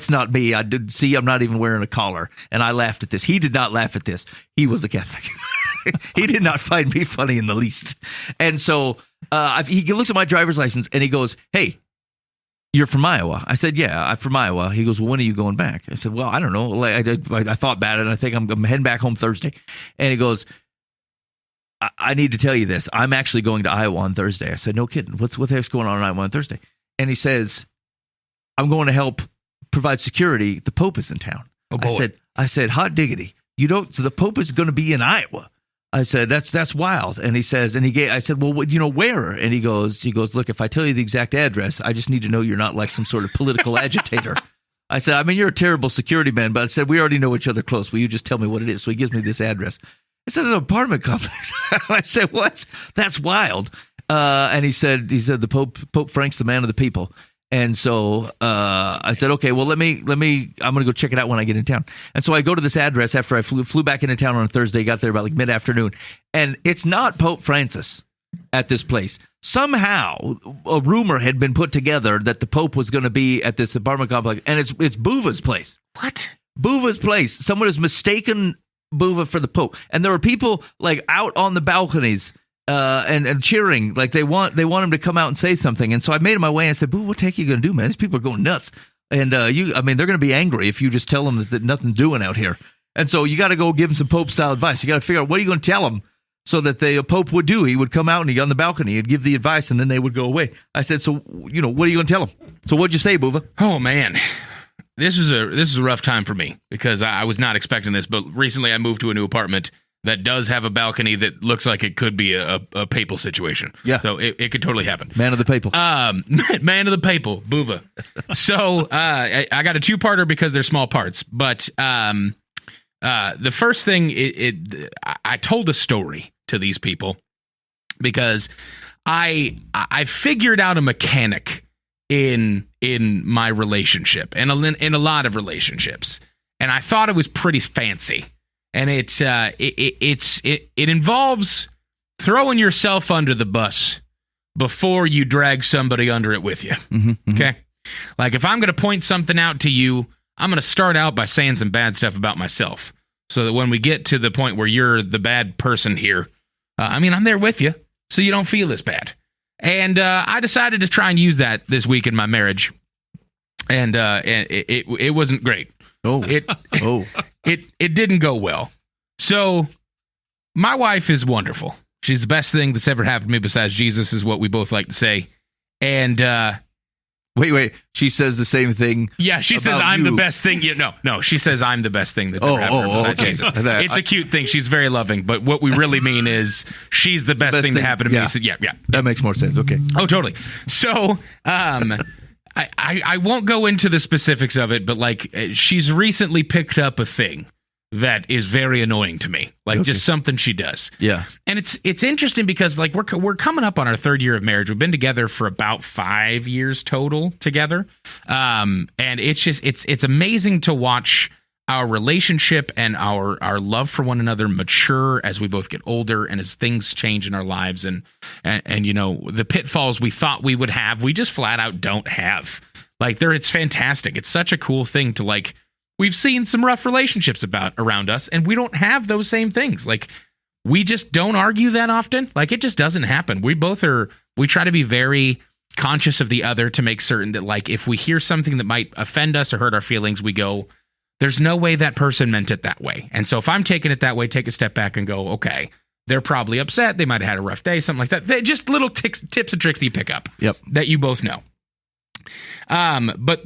not me. I did see. I'm not even wearing a collar." And I laughed at this. He did not laugh at this. He was a Catholic. He did not find me funny in the least. And so he looks at my driver's license and he goes, "Hey, you're from Iowa." I said, "Yeah, I'm from Iowa." He goes, "Well, when are you going back?" I said, "Well, I don't know. Like, I thought about it, and I think I'm heading back home Thursday." And he goes, I need to tell you this. I'm actually going to Iowa on Thursday. I said, "No kidding. What the heck's going on in Iowa on Thursday?" And he says, "I'm going to help provide security. The Pope is in town." Oh, boy. I said, hot diggity. So the Pope is going to be in Iowa. I said, that's wild. And he says, I said, "Well, where?" And he goes, "Look, if I tell you the exact address, I just need to know you're not like some sort of political agitator." I said, "I mean, you're a terrible security man, but I said, we already know each other close. Will you just tell me what it is?" So he gives me this address. It says an apartment complex. I said, "What? That's wild." And he said the Pope Frank's the man of the people. And so I said, "Okay, well, let me. I'm going to go check it out when I get in town." And so I go to this address after I flew back into town on a Thursday, got there about like mid-afternoon, and it's not Pope Francis at this place. Somehow a rumor had been put together that the Pope was going to be at this apartment complex, and it's Buva's place. What? Buva's place. Someone has mistaken Buva for the Pope, and there were people like out on the balconies and cheering, like they want him to come out and say something. And so I made my way and said, "Buva, what the heck are you gonna do, man? These people are going nuts, and they're gonna be angry if you just tell them that nothing's doing out here. And so you got to go give them some Pope style advice. You got to figure out what are you going to tell them so that the Pope would do. He would come out and he'd on the balcony, he'd give the advice, and then they would go away." I said, "So what are you going to tell them?" So what'd you say, Buva? Oh man. This is a rough time for me because I was not expecting this, but recently I moved to a new apartment that does have a balcony that looks like it could be a papal situation. Yeah. So it could totally happen. Man of the papal. Man of the papal, Buva. So I got a 2-parter because they're small parts. But the first thing, I told a story to these people because I figured out a mechanic in my relationship and in a lot of relationships, and I thought it was pretty fancy, and it involves throwing yourself under the bus before you drag somebody under it with you. Mm-hmm. Okay, like if I'm going to point something out to you, I'm going to start out by saying some bad stuff about myself, so that when we get to the point where you're the bad person here, I'm there with you, so you don't feel as bad. And I decided to try and use that this week in my marriage, and it wasn't great. It didn't go well. So my wife is wonderful. She's the best thing that's ever happened to me besides Jesus, is what we both like to say. And Wait. She says the same thing. Yeah, she says I'm the best thing. No. She says I'm the best thing that's ever happened besides Jesus. It's a cute thing. She's very loving, but what we really mean is she's the best thing to happen to me. So, yeah. That makes more sense. Okay. Oh, totally. So, I won't go into the specifics of it, but like she's recently picked up a thing that is very annoying to me, like just something she does. Yeah. And it's interesting because like we're coming up on our 3rd year of marriage. We've been together for about 5 years total together. And it's amazing to watch our relationship and our love for one another mature as we both get older and as things change in our lives and the pitfalls we thought we would have, we just flat out don't have. Like it's fantastic. It's such a cool thing to like. We've seen some rough relationships around us, and we don't have those same things. Like, we just don't argue that often. Like, it just doesn't happen. We try to be very conscious of the other to make certain that, like, if we hear something that might offend us or hurt our feelings, we go, there's no way that person meant it that way. And so if I'm taking it that way, take a step back and go, okay, they're probably upset. They might have had a rough day, something like that. They're just little tips and tricks that you pick up that you both know. But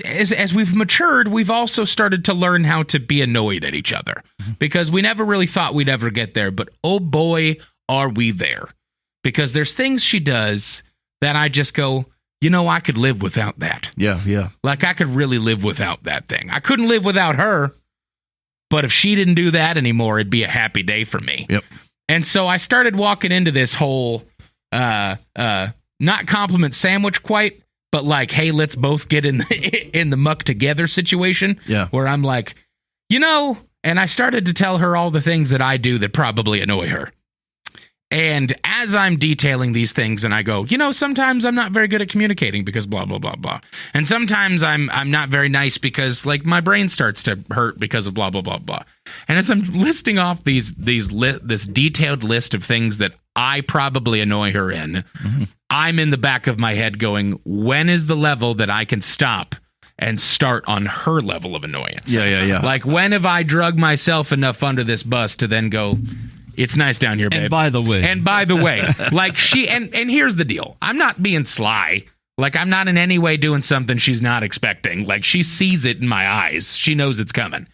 as we've matured, we've also started to learn how to be annoyed at each other because we never really thought we'd ever get there. But oh boy, are we there, because there's things she does that I just go, I could live without that. Yeah. Like I could really live without that thing. I couldn't live without her, but if she didn't do that anymore, it'd be a happy day for me. Yep. And so I started walking into this whole, not compliment sandwich quite, but like, hey, let's both get in the muck together situation. Yeah. Where I'm like, and I started to tell her all the things that I do that probably annoy her. And as I'm detailing these things and I go, sometimes I'm not very good at communicating because blah, blah, blah, blah. And sometimes I'm not very nice because like my brain starts to hurt because of blah, blah, blah, blah. And as I'm listing off this detailed list of things that I probably annoy her in, I'm in the back of my head going, when is the level that I can stop and start on her level of annoyance? Yeah. Like, when have I drug myself enough under this bus to then go, it's nice down here, babe. And by the way, like and here's the deal. I'm not being sly. Like, I'm not in any way doing something she's not expecting. Like, she sees it in my eyes. She knows it's coming.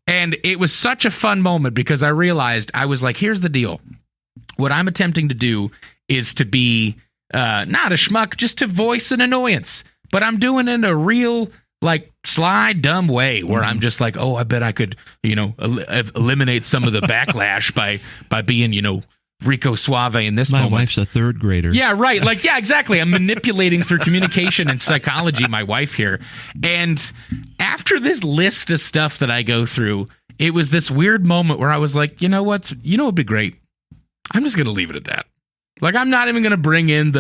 And it was such a fun moment because I realized, I was like, here's the deal. What I'm attempting to do is to be not a schmuck, just to voice an annoyance. But I'm doing it in a real, like, sly, dumb way where I'm just like, oh, I bet I could, eliminate some of the backlash by being, Rico Suave in this moment. My wife's a 3rd grader. Yeah, right. Like, yeah, exactly. I'm manipulating through communication and psychology my wife here. And after this list of stuff that I go through, it was this weird moment where I was like, what'd be great? I'm just going to leave it at that. Like, I'm not even going to bring in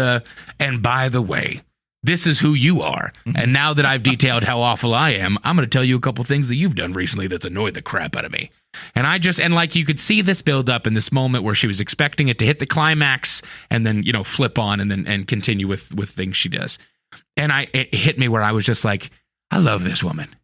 and by the way, this is who you are. And now that I've detailed how awful I am, I'm going to tell you a couple things that you've done recently that's annoyed the crap out of me. And like, you could see this build up in this moment where she was expecting it to hit the climax and then, flip on and continue with things she does. And it hit me where I was just like, I love this woman.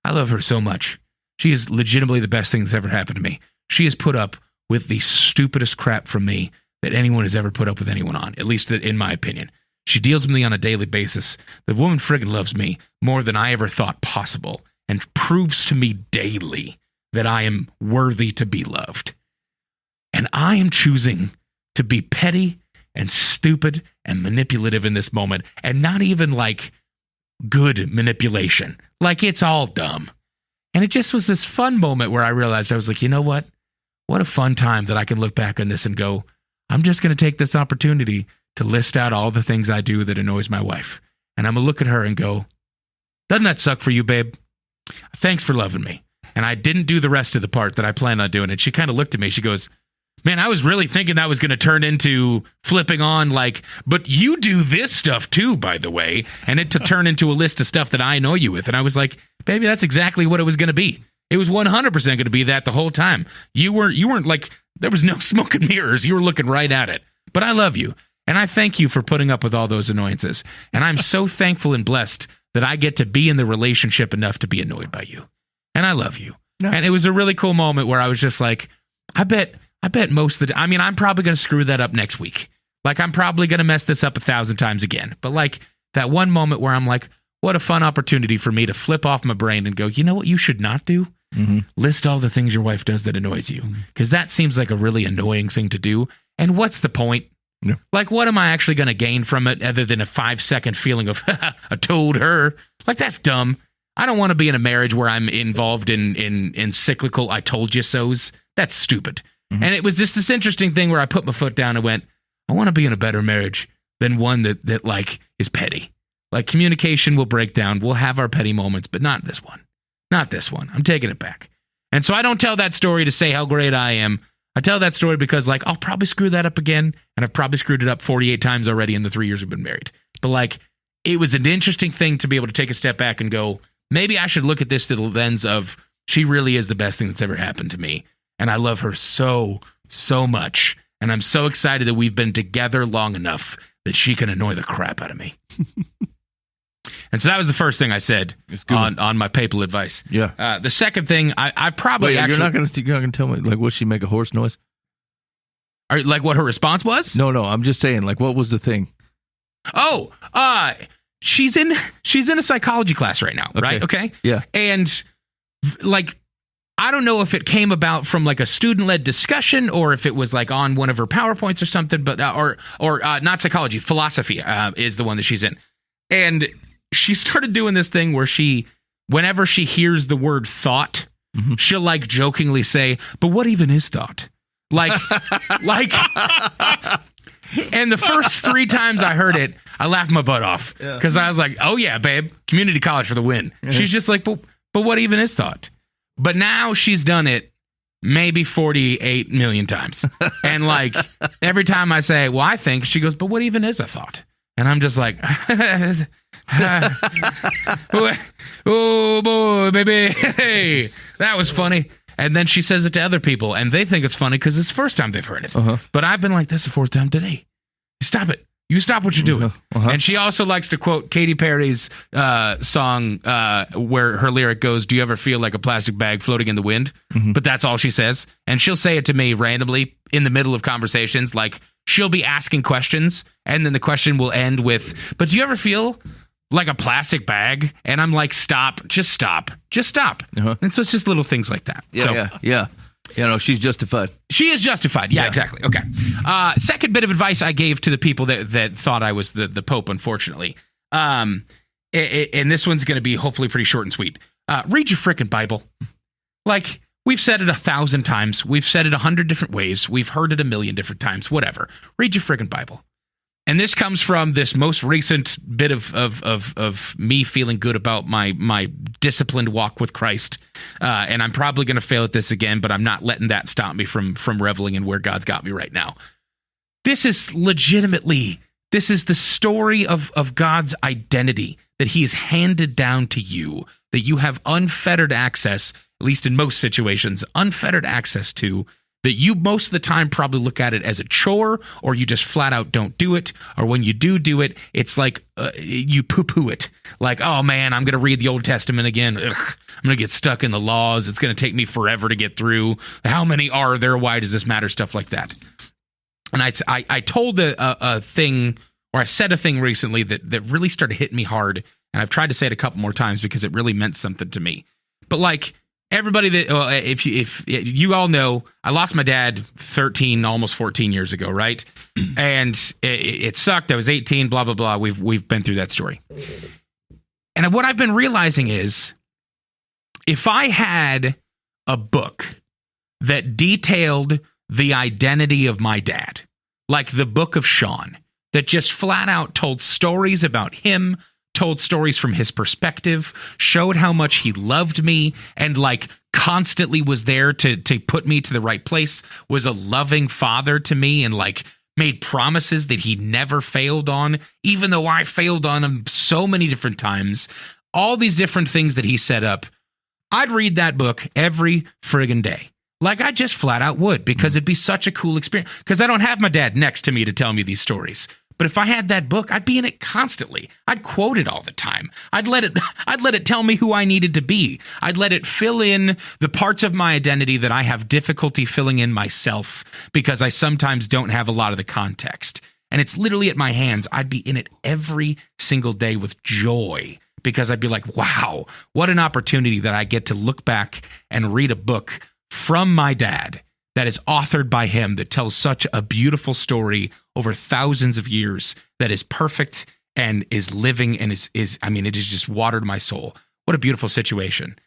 I love her so much. She is legitimately the best thing that's ever happened to me. She has put up with the stupidest crap from me that anyone has ever put up with anyone on, at least in my opinion. She deals with me on a daily basis. The woman friggin' loves me more than I ever thought possible and proves to me daily that I am worthy to be loved. And I am choosing to be petty and stupid and manipulative in this moment, and not even like good manipulation. Like, it's all dumb. And it just was this fun moment where I realized, I was like, you know what? What a fun time that I can look back on this and go, I'm just going to take this opportunity to list out all the things I do that annoys my wife. And I'm going to look at her and go, doesn't that suck for you, babe? Thanks for loving me. And I didn't do the rest of the part that I planned on doing. And she kind of looked at me. She goes, man, I was really thinking that was going to turn into flipping on like, but you do this stuff too, by the way. And it to turn into a list of stuff that I annoy you with. And I was like, baby, that's exactly what it was going to be. It was 100% going to be that the whole time. You weren't like, there was no smoke and mirrors. You were looking right at it. But I love you. And I thank you for putting up with all those annoyances. And I'm so thankful and blessed that I get to be in the relationship enough to be annoyed by you. And I love you. Nice. And it was a really cool moment where I was just like, I bet most of the, I'm probably going to screw that up next week. Like, I'm probably going to mess this up 1,000 times again. But like, that one moment where I'm like, what a fun opportunity for me to flip off my brain and go, you know what you should not do? List all the things your wife does that annoys you. Because that seems like a really annoying thing to do. And what's the point? Yeah. Like, what am I actually going to gain from it other than a 5-second feeling of, I told her? Like, that's dumb. I don't want to be in a marriage where I'm involved in cyclical I told you so's. That's stupid. And it was just this interesting thing where I put my foot down and went, I want to be in a better marriage than one that like is petty. Like, communication will break down. We'll have our petty moments, but not this one. Not this one. I'm taking it back. And so I don't tell that story to say how great I am. I tell that story because, like, I'll probably screw that up again, and I've probably screwed it up 48 times already in the 3 years we've been married. But, like, it was an interesting thing to be able to take a step back and go, maybe I should look at this through the lens of she really is the best thing that's ever happened to me. And I love her so, so much. And I'm so excited that we've been together long enough that she can annoy the crap out of me. And so that was the first thing I said on my papal advice. Yeah. The second thing, I probably Wait, actually... You're not gonna tell me, like, will she make a horse noise? Or, like, what her response was? No, I'm just saying, like, what was the thing? Oh, she's in a psychology class right now, right? Okay. Yeah. And, like, I don't know if it came about from, like, a student-led discussion or if it was, like, on one of her PowerPoints or something, but or not psychology, philosophy is the one that she's in. And she started doing this thing where whenever she hears the word thought, she'll, like, jokingly say, but what even is thought? Like, and the first 3 times I heard it, I laughed my butt off because I was like, oh yeah, babe, community college for the win. She's just like, but what even is thought? But now she's done it maybe 48 million times. And, like, every time I say, well, I think, she goes, but what even is a thought? And I'm just like, oh boy, baby, hey, that was funny. And then she says it to other people, and they think it's funny because it's the first time they've heard it. But I've been like, this is the 4th time today. Stop it. You stop what you're doing. And she also likes to quote Katy Perry's song where her lyric goes, do you ever feel like a plastic bag floating in the wind? But that's all she says. And she'll say it to me randomly in the middle of conversations. Like, she'll be asking questions, and then the question will end with, but do you ever feel like a plastic bag? And I'm like, stop. And so it's just little things like that. Yeah. You know, she's justified. She is justified. Yeah, exactly. Okay. Second bit of advice I gave to the people that thought I was the Pope, unfortunately. And this one's going to be hopefully pretty short and sweet. Read your frickin' Bible. Like, we've said it 1,000 times. We've said it 100 different ways. We've heard it 1,000,000 different times. Whatever. Read your frickin' Bible. And this comes from this most recent bit of me feeling good about my disciplined walk with Christ. And I'm probably going to fail at this again, but I'm not letting that stop me from reveling in where God's got me right now. This is the story of God's identity that he has handed down to you, that you have unfettered access, at least in most situations, unfettered access to, that you most of the time probably look at it as a chore, or you just flat out don't do it. Or when you do it, it's like you poo-poo it. Like, oh man, I'm going to read the Old Testament again. Ugh, I'm going to get stuck in the laws. It's going to take me forever to get through. How many are there? Why does this matter? Stuff like that. And I told a thing, or I said a thing recently that really started hitting me hard. And I've tried to say it a couple more times because it really meant something to me. But, like, everybody that if you all know, I lost my dad 13, almost 14 years ago, right? And it sucked. I was 18, blah blah blah. We've been through that story. And what I've been realizing is, if I had a book that detailed the identity of my dad, like the Book of Sean, that just flat out told stories about him, told stories from his perspective, showed how much he loved me, and, like, constantly was there to put me to the right place, was a loving father to me, and, like, made promises that he never failed on, even though I failed on him so many different times. All these different things that he set up, I'd read that book every friggin' day. Like, I just flat out would, because it'd be such a cool experience. Because I don't have my dad next to me to tell me these stories. But if I had that book, I'd be in it constantly. I'd quote it all the time. I'd let it tell me who I needed to be. I'd let it fill in the parts of my identity that I have difficulty filling in myself, because I sometimes don't have a lot of the context. and it's literally at my hands, I'd be in it every single day with joy, because I'd be like, wow, what an opportunity that I get to look back and read a book from my dad that is authored by him, that tells such a beautiful story over thousands of years, that is perfect and is living and is I mean, it has just watered my soul. What a beautiful situation.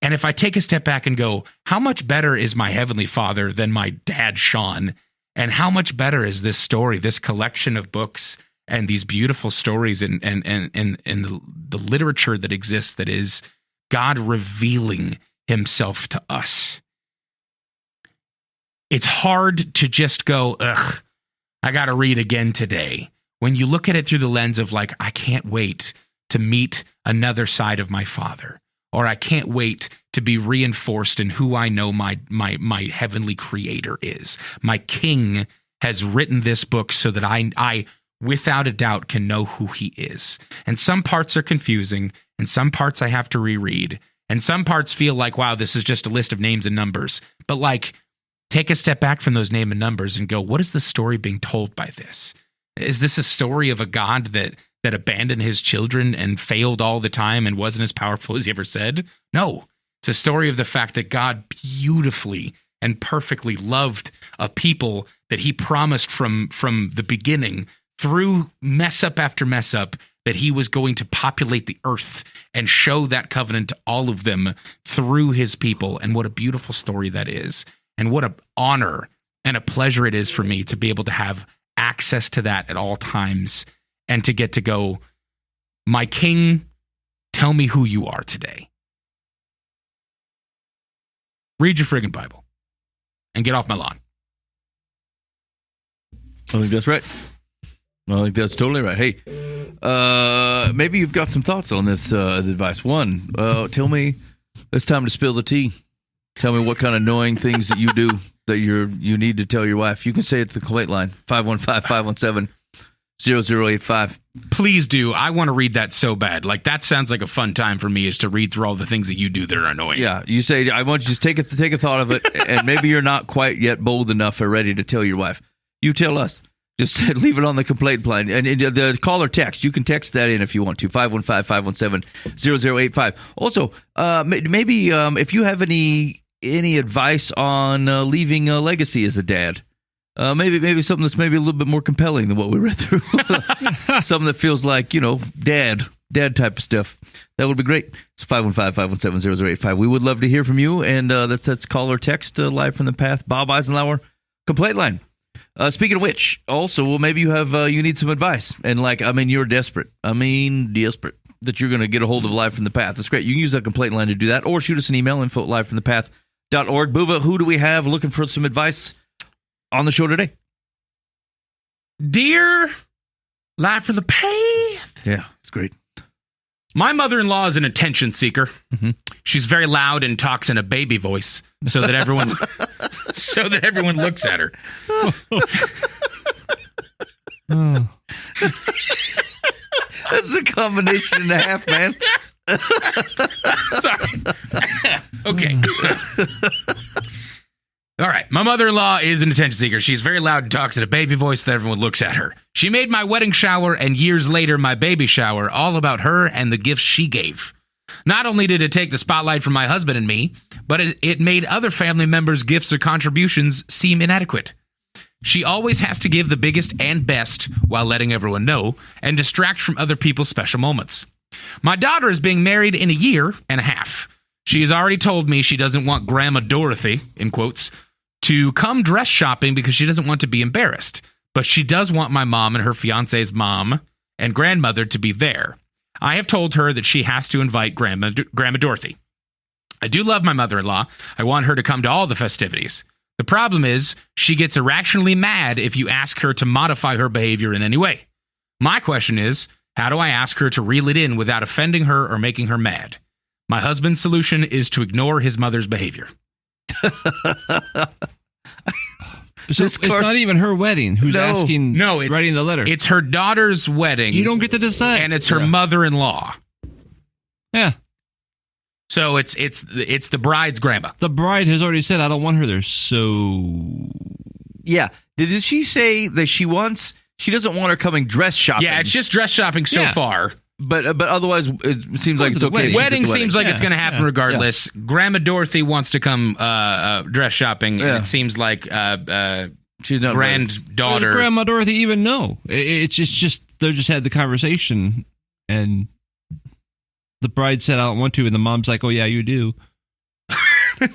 And if I take a step back and go, how much better is my Heavenly Father than my dad, Sean? And how much better is this story, this collection of books and these beautiful stories and the literature that exists, that is God revealing himself to us? It's hard to just go, ugh, I got to read again today. When you look at it through the lens of like, I can't wait to meet another side of my Father, or I can't wait to be reinforced in who I know my heavenly Creator is. My King has written this book so that I without a doubt can know who he is. And some parts are confusing, and some parts I have to reread, and some parts feel like, wow, this is just a list of names and numbers. But like, take a step back from those name and numbers and go, what is the story being told by this? Is this a story of a God that abandoned his children and failed all the time and wasn't as powerful as he ever said? No. It's a story of the fact that God beautifully and perfectly loved a people that he promised from the beginning, through mess up after mess up, that he was going to populate the earth and show that covenant to all of them through his people. And what a beautiful story that is. And what an honor and a pleasure it is for me to be able to have access to that at all times, and to get to go, my King, tell me who you are today. Read your friggin' Bible and get off my lawn. I think that's right. I think that's totally right. Hey, maybe you've got some thoughts on this advice. One, tell me, it's time to spill the tea. Tell me what kind of annoying things that you do that you need to tell your wife. You can say it to the complaint line, 515-517-0085. Please do. I want to read that so bad. Like, that sounds like a fun time for me, is to read through all the things that you do that are annoying. Yeah, you say, I want you to just take a thought of it, and maybe you're not quite yet bold enough or ready to tell your wife. You tell us. Just leave it on the complaint line. And the call or text, you can text that in if you want to, 515-517-0085. Also, maybe if you have any advice on leaving a legacy as a dad, maybe something that's maybe a little bit more compelling than what we read through. Something that feels like, dad type of stuff. That would be great. It's 515-517-0085. We would love to hear from you, and that's call or text live from the path. Bob Eisenhower, complaint line. Speaking of which, also, maybe you have you need some advice, and you're desperate. Desperate that you're going to get a hold of Live from the Path. That's great. You can use that complaint line to do that, or shoot us an email, info@livefromthepath.org. Buva, who do we have looking for some advice on the show today? Dear Live from the Path. Yeah, it's great. My mother-in-law is an attention seeker. Mm-hmm. She's very loud and talks in a baby voice so that everyone looks at her. That's a combination and a half, man. Sorry. Okay. All right. My mother-in-law is an attention seeker. She's very loud and talks in a baby voice that everyone looks at her. She made my wedding shower and years later my baby shower all about her and the gifts she gave. Not only did it take the spotlight from my husband and me, but it made other family members' gifts or contributions seem inadequate. She always has to give the biggest and best while letting everyone know, and distract from other people's special moments. My daughter is being married in a year and a half. She has already told me she doesn't want Grandma Dorothy, in quotes, to come dress shopping because she doesn't want to be embarrassed. But she does want my mom and her fiance's mom and grandmother to be there. I have told her that she has to invite Grandma Dorothy. I do love my mother-in-law. I want her to come to all the festivities. The problem is, she gets irrationally mad if you ask her to modify her behavior in any way. My question is, how do I ask her to reel it in without offending her or making her mad? My husband's solution is to ignore his mother's behavior. So it's not even her wedding. Who's asking? No, it's writing the letter. It's her daughter's wedding. You don't get to decide, and it's her mother-in-law. Yeah. So it's the bride's grandma. The bride has already said, "I don't want her there." So yeah, did she say that she wants she doesn't want her coming dress shopping. Yeah, it's just dress shopping so far. But otherwise, it seems like it's okay. Wedding seems like it's going to happen regardless. Grandma Dorothy wants to come dress shopping, and it seems like she's not granddaughter. Does Grandma Dorothy even know? It's just they just had the conversation, and the bride said, "I don't want to," and the mom's like, "Oh yeah, you do,"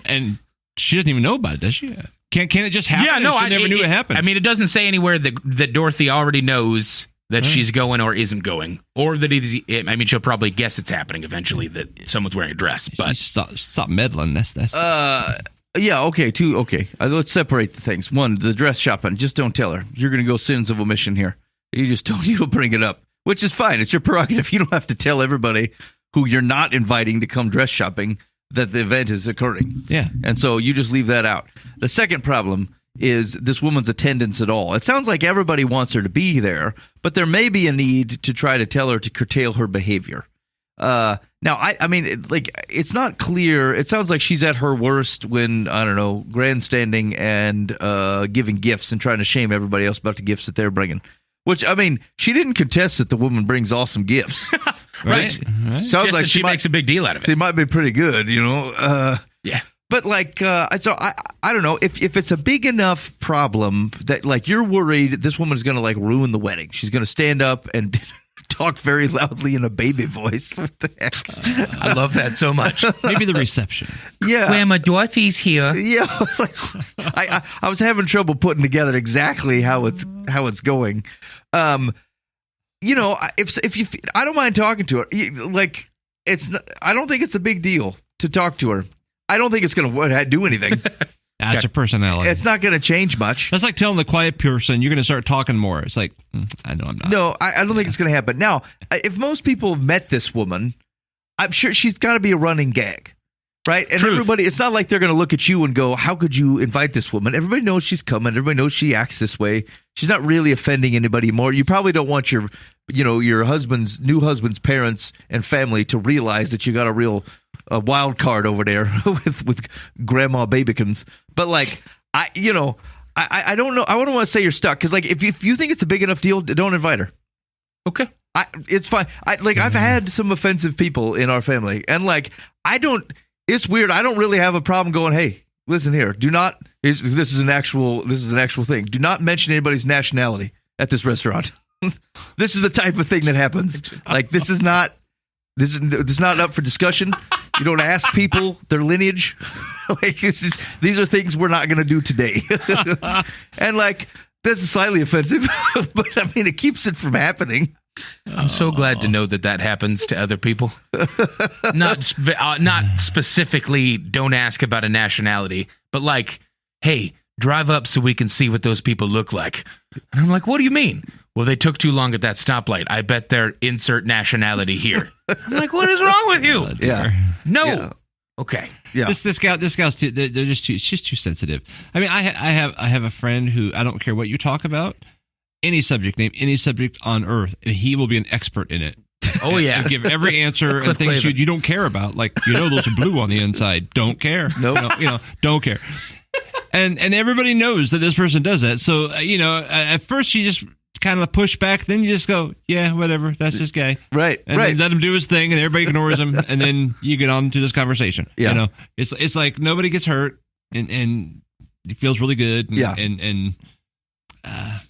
and she doesn't even know about it, does she? Can't it just happen? Yeah, no, she never knew it happened. I mean, it doesn't say anywhere that Dorothy already knows that she's going or isn't going, or that I mean, she'll probably guess it's happening eventually that someone's wearing a dress. But stop meddling. That's yeah, okay, okay. Let's separate the things. One, the dress shopping. Just don't tell her. You're going to go sins of omission here. You don't bring it up, which is fine. It's your prerogative. You don't have to tell everybody who you're not inviting to come dress shopping that the event is occurring. Yeah, and so you just leave that out. The second problem is this woman's attendance at all. It sounds like everybody wants her to be there, but there may be a need to try to tell her to curtail her behavior. Now, I mean, like, it's not clear. It sounds like she's at her worst when, I don't know, grandstanding and giving gifts and trying to shame everybody else about the gifts that they're bringing. Which, I mean, she didn't contest that the woman brings awesome gifts. Right. Sounds just like she makes a big deal out of it. She might be pretty good, yeah. But like, so I don't know if it's a big enough problem that like you're worried this woman is going to like ruin the wedding. She's going to stand up and talk very loudly in a baby voice. What the heck? I love that so much. Maybe the reception. Yeah. Grandma Dorothy's here. Yeah. Like, I was having trouble putting together exactly how it's going. If you, I don't mind talking to her. Like, I don't think it's a big deal to talk to her. I don't think it's going to do anything. That's her personality. It's not going to change much. That's like telling the quiet person you're going to start talking more. It's like, I know I'm not. No, I don't think it's going to happen. Now, if most people have met this woman, I'm sure she's got to be a running gag, right? And everybody, it's not like they're going to look at you and go, how could you invite this woman? Everybody knows she's coming. Everybody knows she acts this way. She's not really offending anybody more. You probably don't want your new husband's parents and family to realize that you got a wild card over there with Grandma Babykins. But like, I don't know. I wouldn't want to say you're stuck because like if you think it's a big enough deal, don't invite her. Okay. It's fine. I've had some offensive people in our family, and like it's weird. I don't really have a problem going, hey, listen here. This is an actual thing. Do not mention anybody's nationality at this restaurant. This is the type of thing that happens. Like this is not up for discussion. You don't ask people their lineage. Like these are things we're not going to do today. And like this is slightly offensive, but I mean it keeps it from happening. I'm so glad to know that happens to other people. Not specifically don't ask about a nationality, but like, hey, drive up so we can see what those people look like. And I'm like, what do you mean? Well, they took too long at that stoplight. I bet they're insert nationality here. I'm like, what is wrong with you? Yeah. No. Yeah. Okay. Yeah. This gal's too. They're just too. It's just too sensitive. I mean, I have a friend who I don't care what you talk about, any subject, name any subject on earth, and he will be an expert in it. Oh yeah. Give every answer and things you don't care about. Like those are blue on the inside. Don't care. Nope. Don't care. And everybody knows that this person does that. So at first you just kind of push back, then you just go, yeah, whatever, that's this guy, right? And then let him do his thing, and everybody ignores him, and then you get on to this conversation. Yeah. It's like nobody gets hurt, and it feels really good. And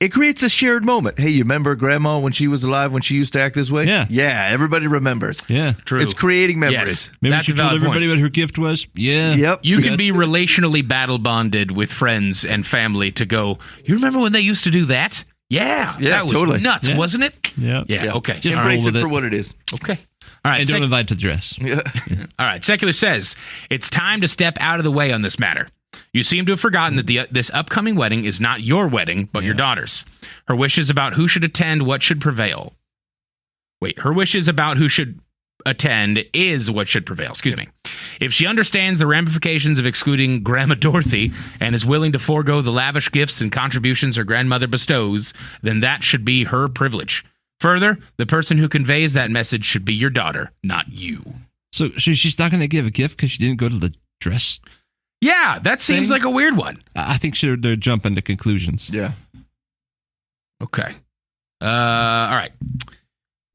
it creates a shared moment. Hey, you remember Grandma when she was alive, when she used to act this way? Yeah, everybody remembers. Yeah, true. It's creating memories. Yes, maybe that's she told everybody what her gift was. Yeah. Yep. You can be relationally battle bonded with friends and family to go, you remember when they used to do that? Yeah, that was totally nuts, wasn't it? Yeah. Okay. Just embrace it for what it is. Okay. All right. And don't invite to the dress. Yeah. All right. Secular says it's time to step out of the way on this matter. You seem to have forgotten that this upcoming wedding is not your wedding, but your daughter's. Her wishes about who should attend, what should prevail. Wait, her wishes about who should attend is what should prevail. Excuse me. If she understands the ramifications of excluding Grandma Dorothy and is willing to forego the lavish gifts and contributions her grandmother bestows, then that should be her privilege. Further, the person who conveys that message should be your daughter, not you. So she's not going to give a gift because she didn't go to the dress? Yeah, that seems like a weird one. I think they're jumping to conclusions. Yeah. Okay. All right.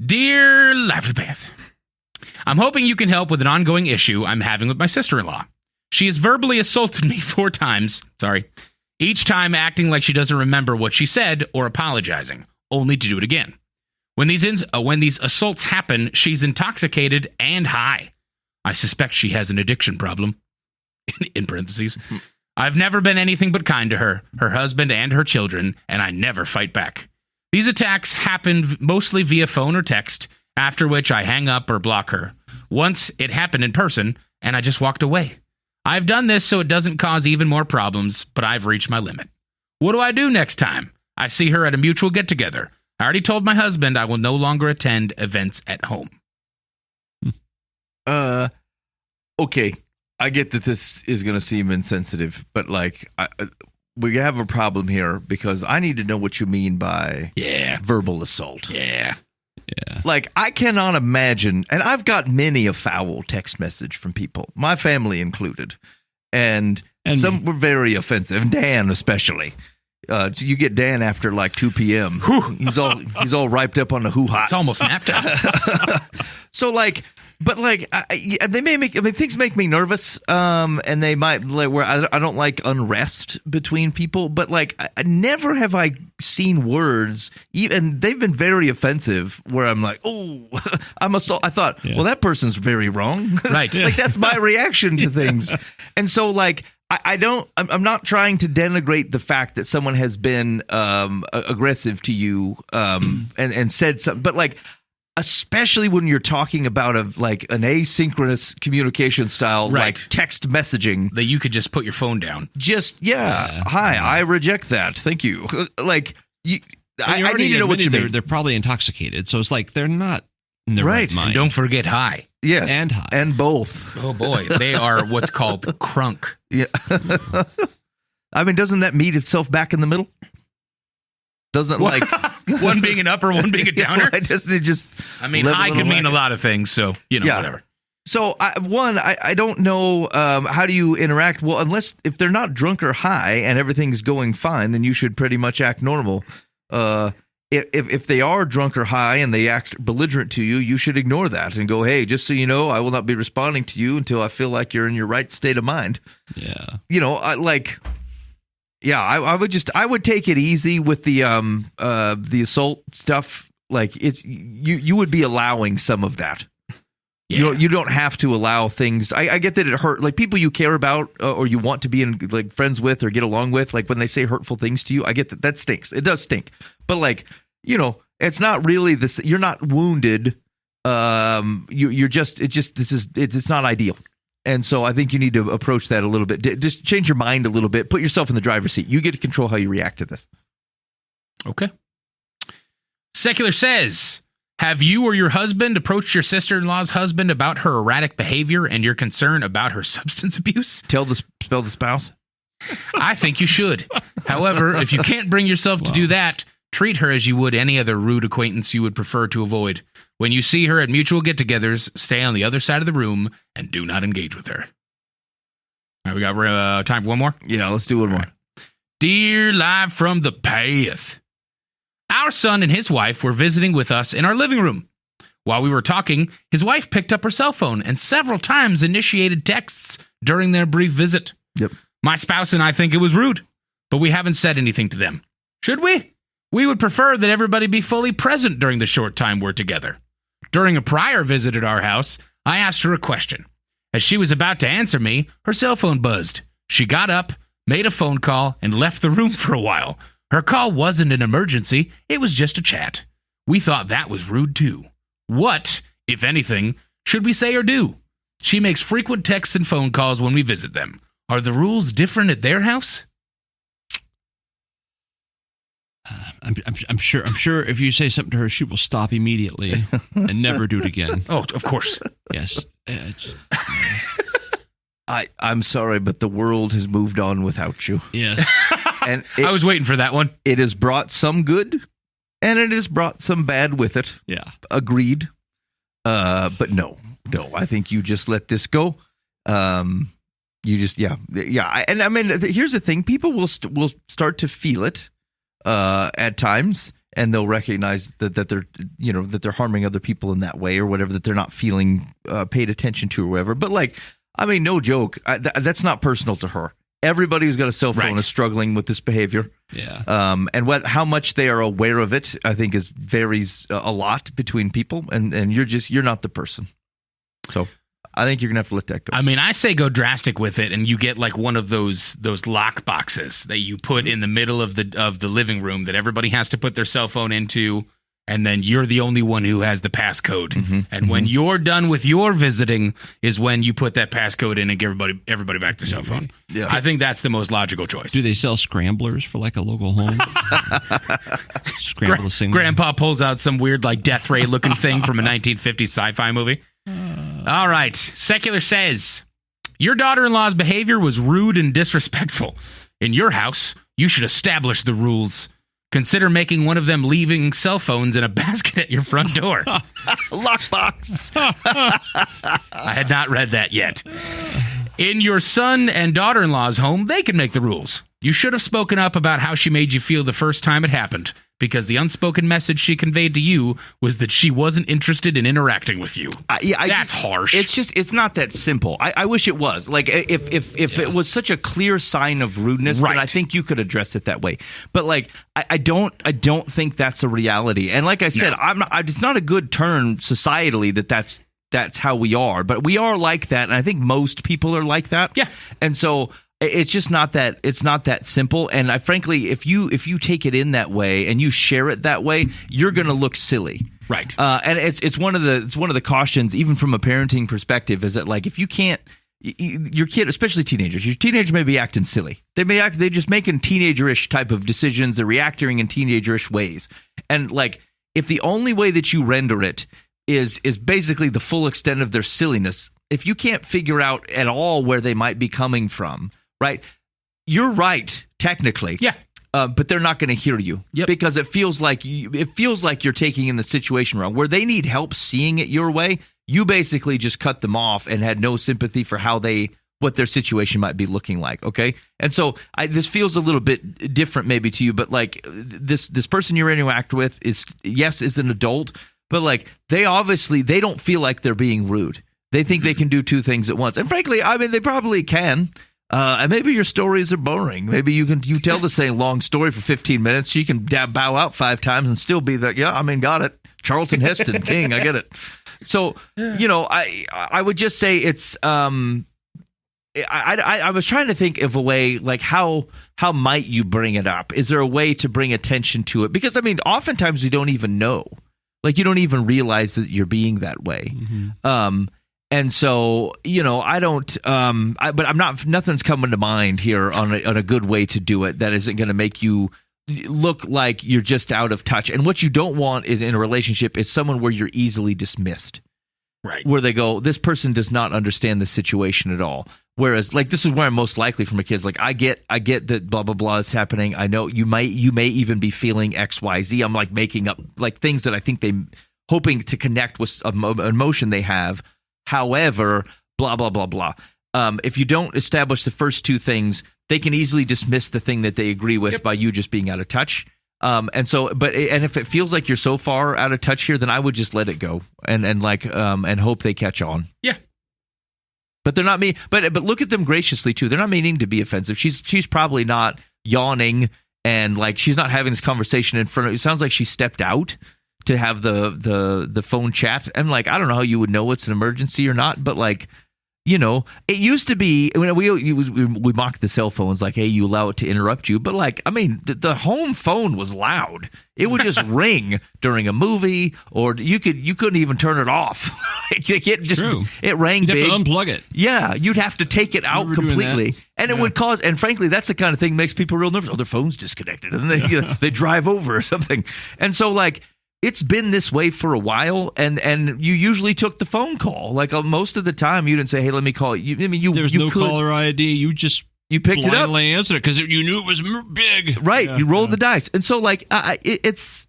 Dear Lively Path, I'm hoping you can help with an ongoing issue I'm having with my sister-in-law. She has verbally assaulted me 4 times, each time acting like she doesn't remember what she said or apologizing, only to do it again. When these assaults happen, she's intoxicated and high. I suspect she has an addiction problem, in parentheses. I've never been anything but kind to her, her husband, and her children, and I never fight back. These attacks happen mostly via phone or text, after which I hang up or block her. Once it happened in person, and I just walked away. I've done this so it doesn't cause even more problems, but I've reached my limit. What do I do next time I see her at a mutual get-together? I already told my husband I will no longer attend events at home. Okay. I get that this is going to seem insensitive, but we have a problem here because I need to know what you mean by verbal assault. Yeah. I cannot imagine, and I've got many a foul text message from people, my family included, and some were very offensive, Dan especially. So you get Dan after 2 p.m. He's all riped up on the hoo-ha. It's almost nap time. So they may make things make me nervous, and they might where I don't like unrest between people, but I never have I seen words, even they've been very offensive, where I'm like, oh, I'm assault. I thought, well, that person's very wrong, right? That's my reaction to things, and so I'm not trying to denigrate the fact that someone has been aggressive to you and said something, but especially when you're talking about an asynchronous communication style, right, text messaging that you could just put your phone down. Hi, I reject that. Thank you. I need to know what you mean. They're probably intoxicated, so it's they're not in their right mind. And don't forget high. Yes, and high, and both. Oh boy, they are what's called crunk. Yeah. I mean, doesn't that meet itself back in the middle? Doesn't one being an upper, one being a downer? Right, high can mean a lot of things, so whatever. So I don't know how do you interact. Well, if they're not drunk or high and everything's going fine, then you should pretty much act normal. If they are drunk or high and they act belligerent to you, you should ignore that and go, hey, just so you know, I will not be responding to you until I feel like you're in your right state of mind. Yeah. I would take it easy with the assault stuff. You would be allowing some of that. Yeah. You don't have to allow things. I get that it hurt. People you care about or you want to be in friends with or get along with. When they say hurtful things to you, I get that stinks. It does stink. But it's not really this. You're not wounded. It's not ideal. And so I think you need to approach that a little bit. Just change your mind a little bit. Put yourself in the driver's seat. You get to control how you react to this. Okay. Secular says, have you or your husband approached your sister-in-law's husband about her erratic behavior and your concern about her substance abuse? Spell the spouse? I think you should. However, if you can't bring yourself to do that, treat her as you would any other rude acquaintance you would prefer to avoid. When you see her at mutual get-togethers, stay on the other side of the room and do not engage with her. All right, we got time for one more? Yeah, let's do one more. Right. Dear Live from the Path. Our son and his wife were visiting with us in our living room. While we were talking, his wife picked up her cell phone and several times initiated texts during their brief visit. Yep. My spouse and I think it was rude, but we haven't said anything to them. Should we? We would prefer that everybody be fully present during the short time we're together. During a prior visit at our house, I asked her a question. As she was about to answer me, her cell phone buzzed. She got up, made a phone call, and left the room for a while. Her call wasn't an emergency, it was just a chat. We thought that was rude too. What, if anything, should we say or do? She makes frequent texts and phone calls when we visit them. Are the rules different at their house? I'm sure if you say something to her, she will stop immediately and never do it again. Oh, of course. Yes. I'm sorry, but the world has moved on without you. Yes. And I was waiting for that one. It has brought some good, and it has brought some bad with it. Yeah. Agreed. But no. I think you just let this go. You just, yeah. And I mean, here's the thing: people will start to feel it at times, and they'll recognize that they're that they're harming other people in that way or whatever, that they're not feeling paid attention to or whatever. But like, I mean, no joke, that's not personal to her. Everybody who's got a cell phone is struggling with this behavior. Yeah. And how much they are aware of it, I think, varies a lot between people. And you're not the person. So I think you're gonna have to let that go. I mean, I say go drastic with it, and you get like one of those lock boxes that you put in the middle of the living room that everybody has to put their cell phone into. And then you're the only one who has the passcode. And when you're done with your visiting is when you put that passcode in and give everybody back their cell phone. Yeah. I think that's the most logical choice. Do they sell scramblers for like a local home? Scramble the signal. Grandpa pulls out some weird like Death Ray looking thing from a 1950s sci-fi movie. All right. Secular says, your daughter-in-law's behavior was rude and disrespectful. In your house, you should establish the rules. Consider making one of them leaving cell phones in a basket at your front door. Lockbox. I had not read that yet. In your son and daughter-in-law's home, they can make the rules. You should have spoken up about how she made you feel the first time it happened, because the unspoken message she conveyed to you was that she wasn't interested in interacting with you. That's harsh. It's not that simple. I wish it was. Like, if it was such a clear sign of rudeness, then I think you could address it that way. But like, I don't think that's a reality. And like I said, it's not a good turn societally that's how we are. But we are like that, and I think most people are like that. Yeah. And so it's just not that. It's not that simple. And frankly, if you take it in that way and you share it that way, you're going to look silly. Right. And it's one of the cautions, even from a parenting perspective, is that like, if you can't, your kid, especially teenagers, your teenager may be acting silly. They're just making teenager-ish type of decisions. They're reacting in teenager-ish ways. And like, if the only way that you render it is basically the full extent of their silliness, if you can't figure out at all where they might be coming from, right? You're right, technically. Yeah. But they're not going to hear you because it feels like you're taking in the situation wrong. Where they need help seeing it your way, you basically just cut them off and had no sympathy for what their situation might be looking like. Okay, and so this feels a little bit different maybe to you, but like this person you're interacting with is an adult, but like they don't feel like they're being rude. They think they can do two things at once, and frankly, I mean, they probably can. And maybe your stories are boring. Maybe you tell the same long story for 15 minutes. She can bow out 5 times and still be like, got it. Charlton Heston, King, I get it. So, I would just say it's. I was trying to think of a way, like how might you bring it up? Is there a way to bring attention to it? Because I mean, oftentimes we don't even know. Like, you don't even realize that you're being that way. Mm-hmm. And so, I don't, but I'm not, nothing's coming to mind here on a good way to do it that isn't going to make you look like you're just out of touch. And what you don't want is in a relationship is someone where you're easily dismissed. Right. Where they go, this person does not understand the situation at all. Whereas, like, this is where I'm most likely from a kid's like, I get that blah, blah, blah is happening. I know you may even be feeling X, Y, Z. I'm like making up like things that I think they hoping to connect with an emotion they have. However, blah, blah, blah, blah. If you don't establish the first two things, they can easily dismiss the thing that they agree with by you just being out of touch. And if it feels like you're so far out of touch here, then I would just let it go and hope they catch on. Yeah. But they're not me. But look at them graciously too. They're not meaning to be offensive. She's probably not yawning and like she's not having this conversation in front of. It sounds like she stepped out to have the phone chat. And like, I don't know how you would know it's an emergency or not, but like, it used to be when we mocked the cell phones like, hey, you allow it to interrupt you. But like, I mean, the home phone was loud. It would just ring during a movie, or you couldn't even turn it off. It rang you'd big. Have to unplug it. Yeah, you'd have to take it out completely, and it would cause. And frankly, that's the kind of thing that makes people real nervous. Oh, their phone's disconnected, and they drive over or something. And so like. It's been this way for a while, and you usually took the phone call. Like most of the time, you didn't say, "Hey, let me call you." I mean, there was no caller ID. You just picked it up, answered it because you knew it was big. Right, you rolled the dice, and so like it's.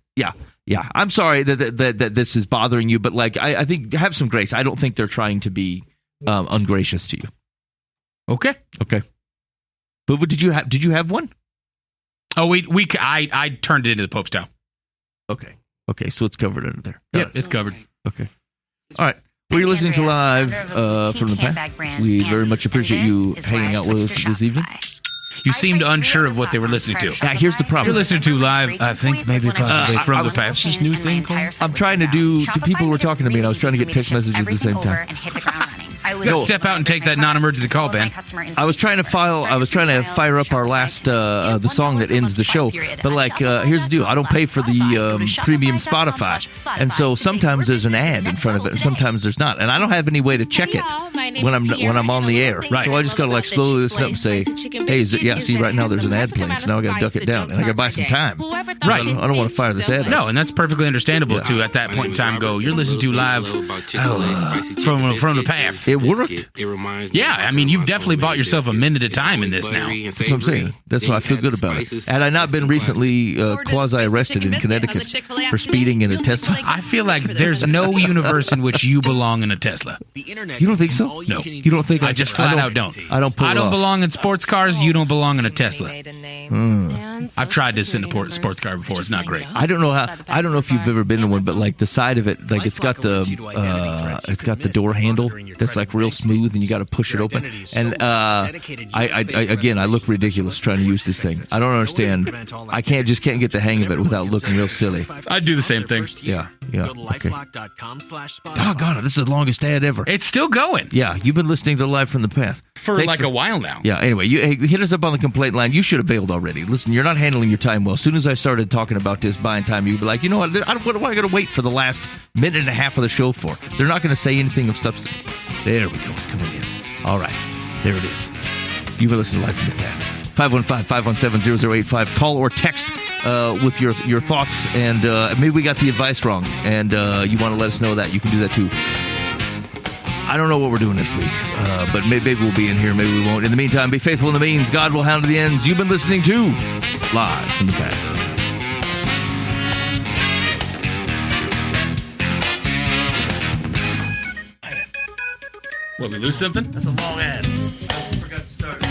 I'm sorry that this is bothering you, but like I think have some grace. I don't think they're trying to be ungracious to you. Okay. But did you have one? Oh, I turned it into the Pope's Towel. Okay, so it's covered under there. Yep, it's covered. Okay. All right. Well, you're listening to Live from the Path. We very much appreciate you hanging out with us this evening. You seemed unsure of what they were listening to. Yeah, here's the problem. You're listening to Live, I think, maybe possibly from the Path. This new thing called? I'm trying to do, to people who were talking to me, and I was trying to get text messages at the same time. Go step out and take that non-emergency call, Ben. I was trying to fire up our last the song that ends the show, but here's the deal: I don't pay for the premium Spotify, and so sometimes there's an ad in front of it, and sometimes there's not, and I don't have any way to check it when I'm on the air. Right. So I just gotta slowly listen up and say, hey, see right now there's an ad playing, so now I gotta duck it down, and I gotta buy some time. Right. I don't want to fire this ad. No, and that's perfectly understandable to at that point in time go, you're listening to Live from the Path. It worked. Yeah, I mean, you've definitely bought yourself a minute of time in this now. That's what I'm saying. That's why I feel good about it. Had I not been recently quasi-arrested in Connecticut for speeding in a Tesla? I feel like there's no universe in which you belong in a Tesla. You don't think so? No. You don't think I just flat out don't. I don't pull I it don't off. belong in sports cars. You don't belong in a Tesla. I've tried this in a sports car before. It's not great. I don't know if you've ever been in one, but the side of it, it's got the door handle that's real smooth, and you got to push it open. And I look ridiculous trying to use this thing. I don't understand. I can't get the hang of it without looking real silly. I'd do the same thing. Yeah. Okay. Oh God, this is the longest ad ever. It's still going. Yeah, you've been listening to Live from the Path for a while now. Yeah. Anyway, hit us up on the complaint line. You should have bailed already. Listen, you're not handling your time well. As soon as I started talking about this buying time, you'd be like, you know what? What am I going to wait for the last minute and a half of the show for? They're not going to say anything of substance. There we go. It's coming in. All right. There it is. You've been listening to Live from the Path. 515-517-0085. Call or text with your thoughts, and maybe we got the advice wrong, and you want to let us know that. You can do that too. I don't know what we're doing this week, but maybe we'll be in here, maybe we won't. In the meantime, be faithful in the means. God will hound to the ends. You've been listening to Live from the Path. Will we lose something? That's a long ad. I forgot to start.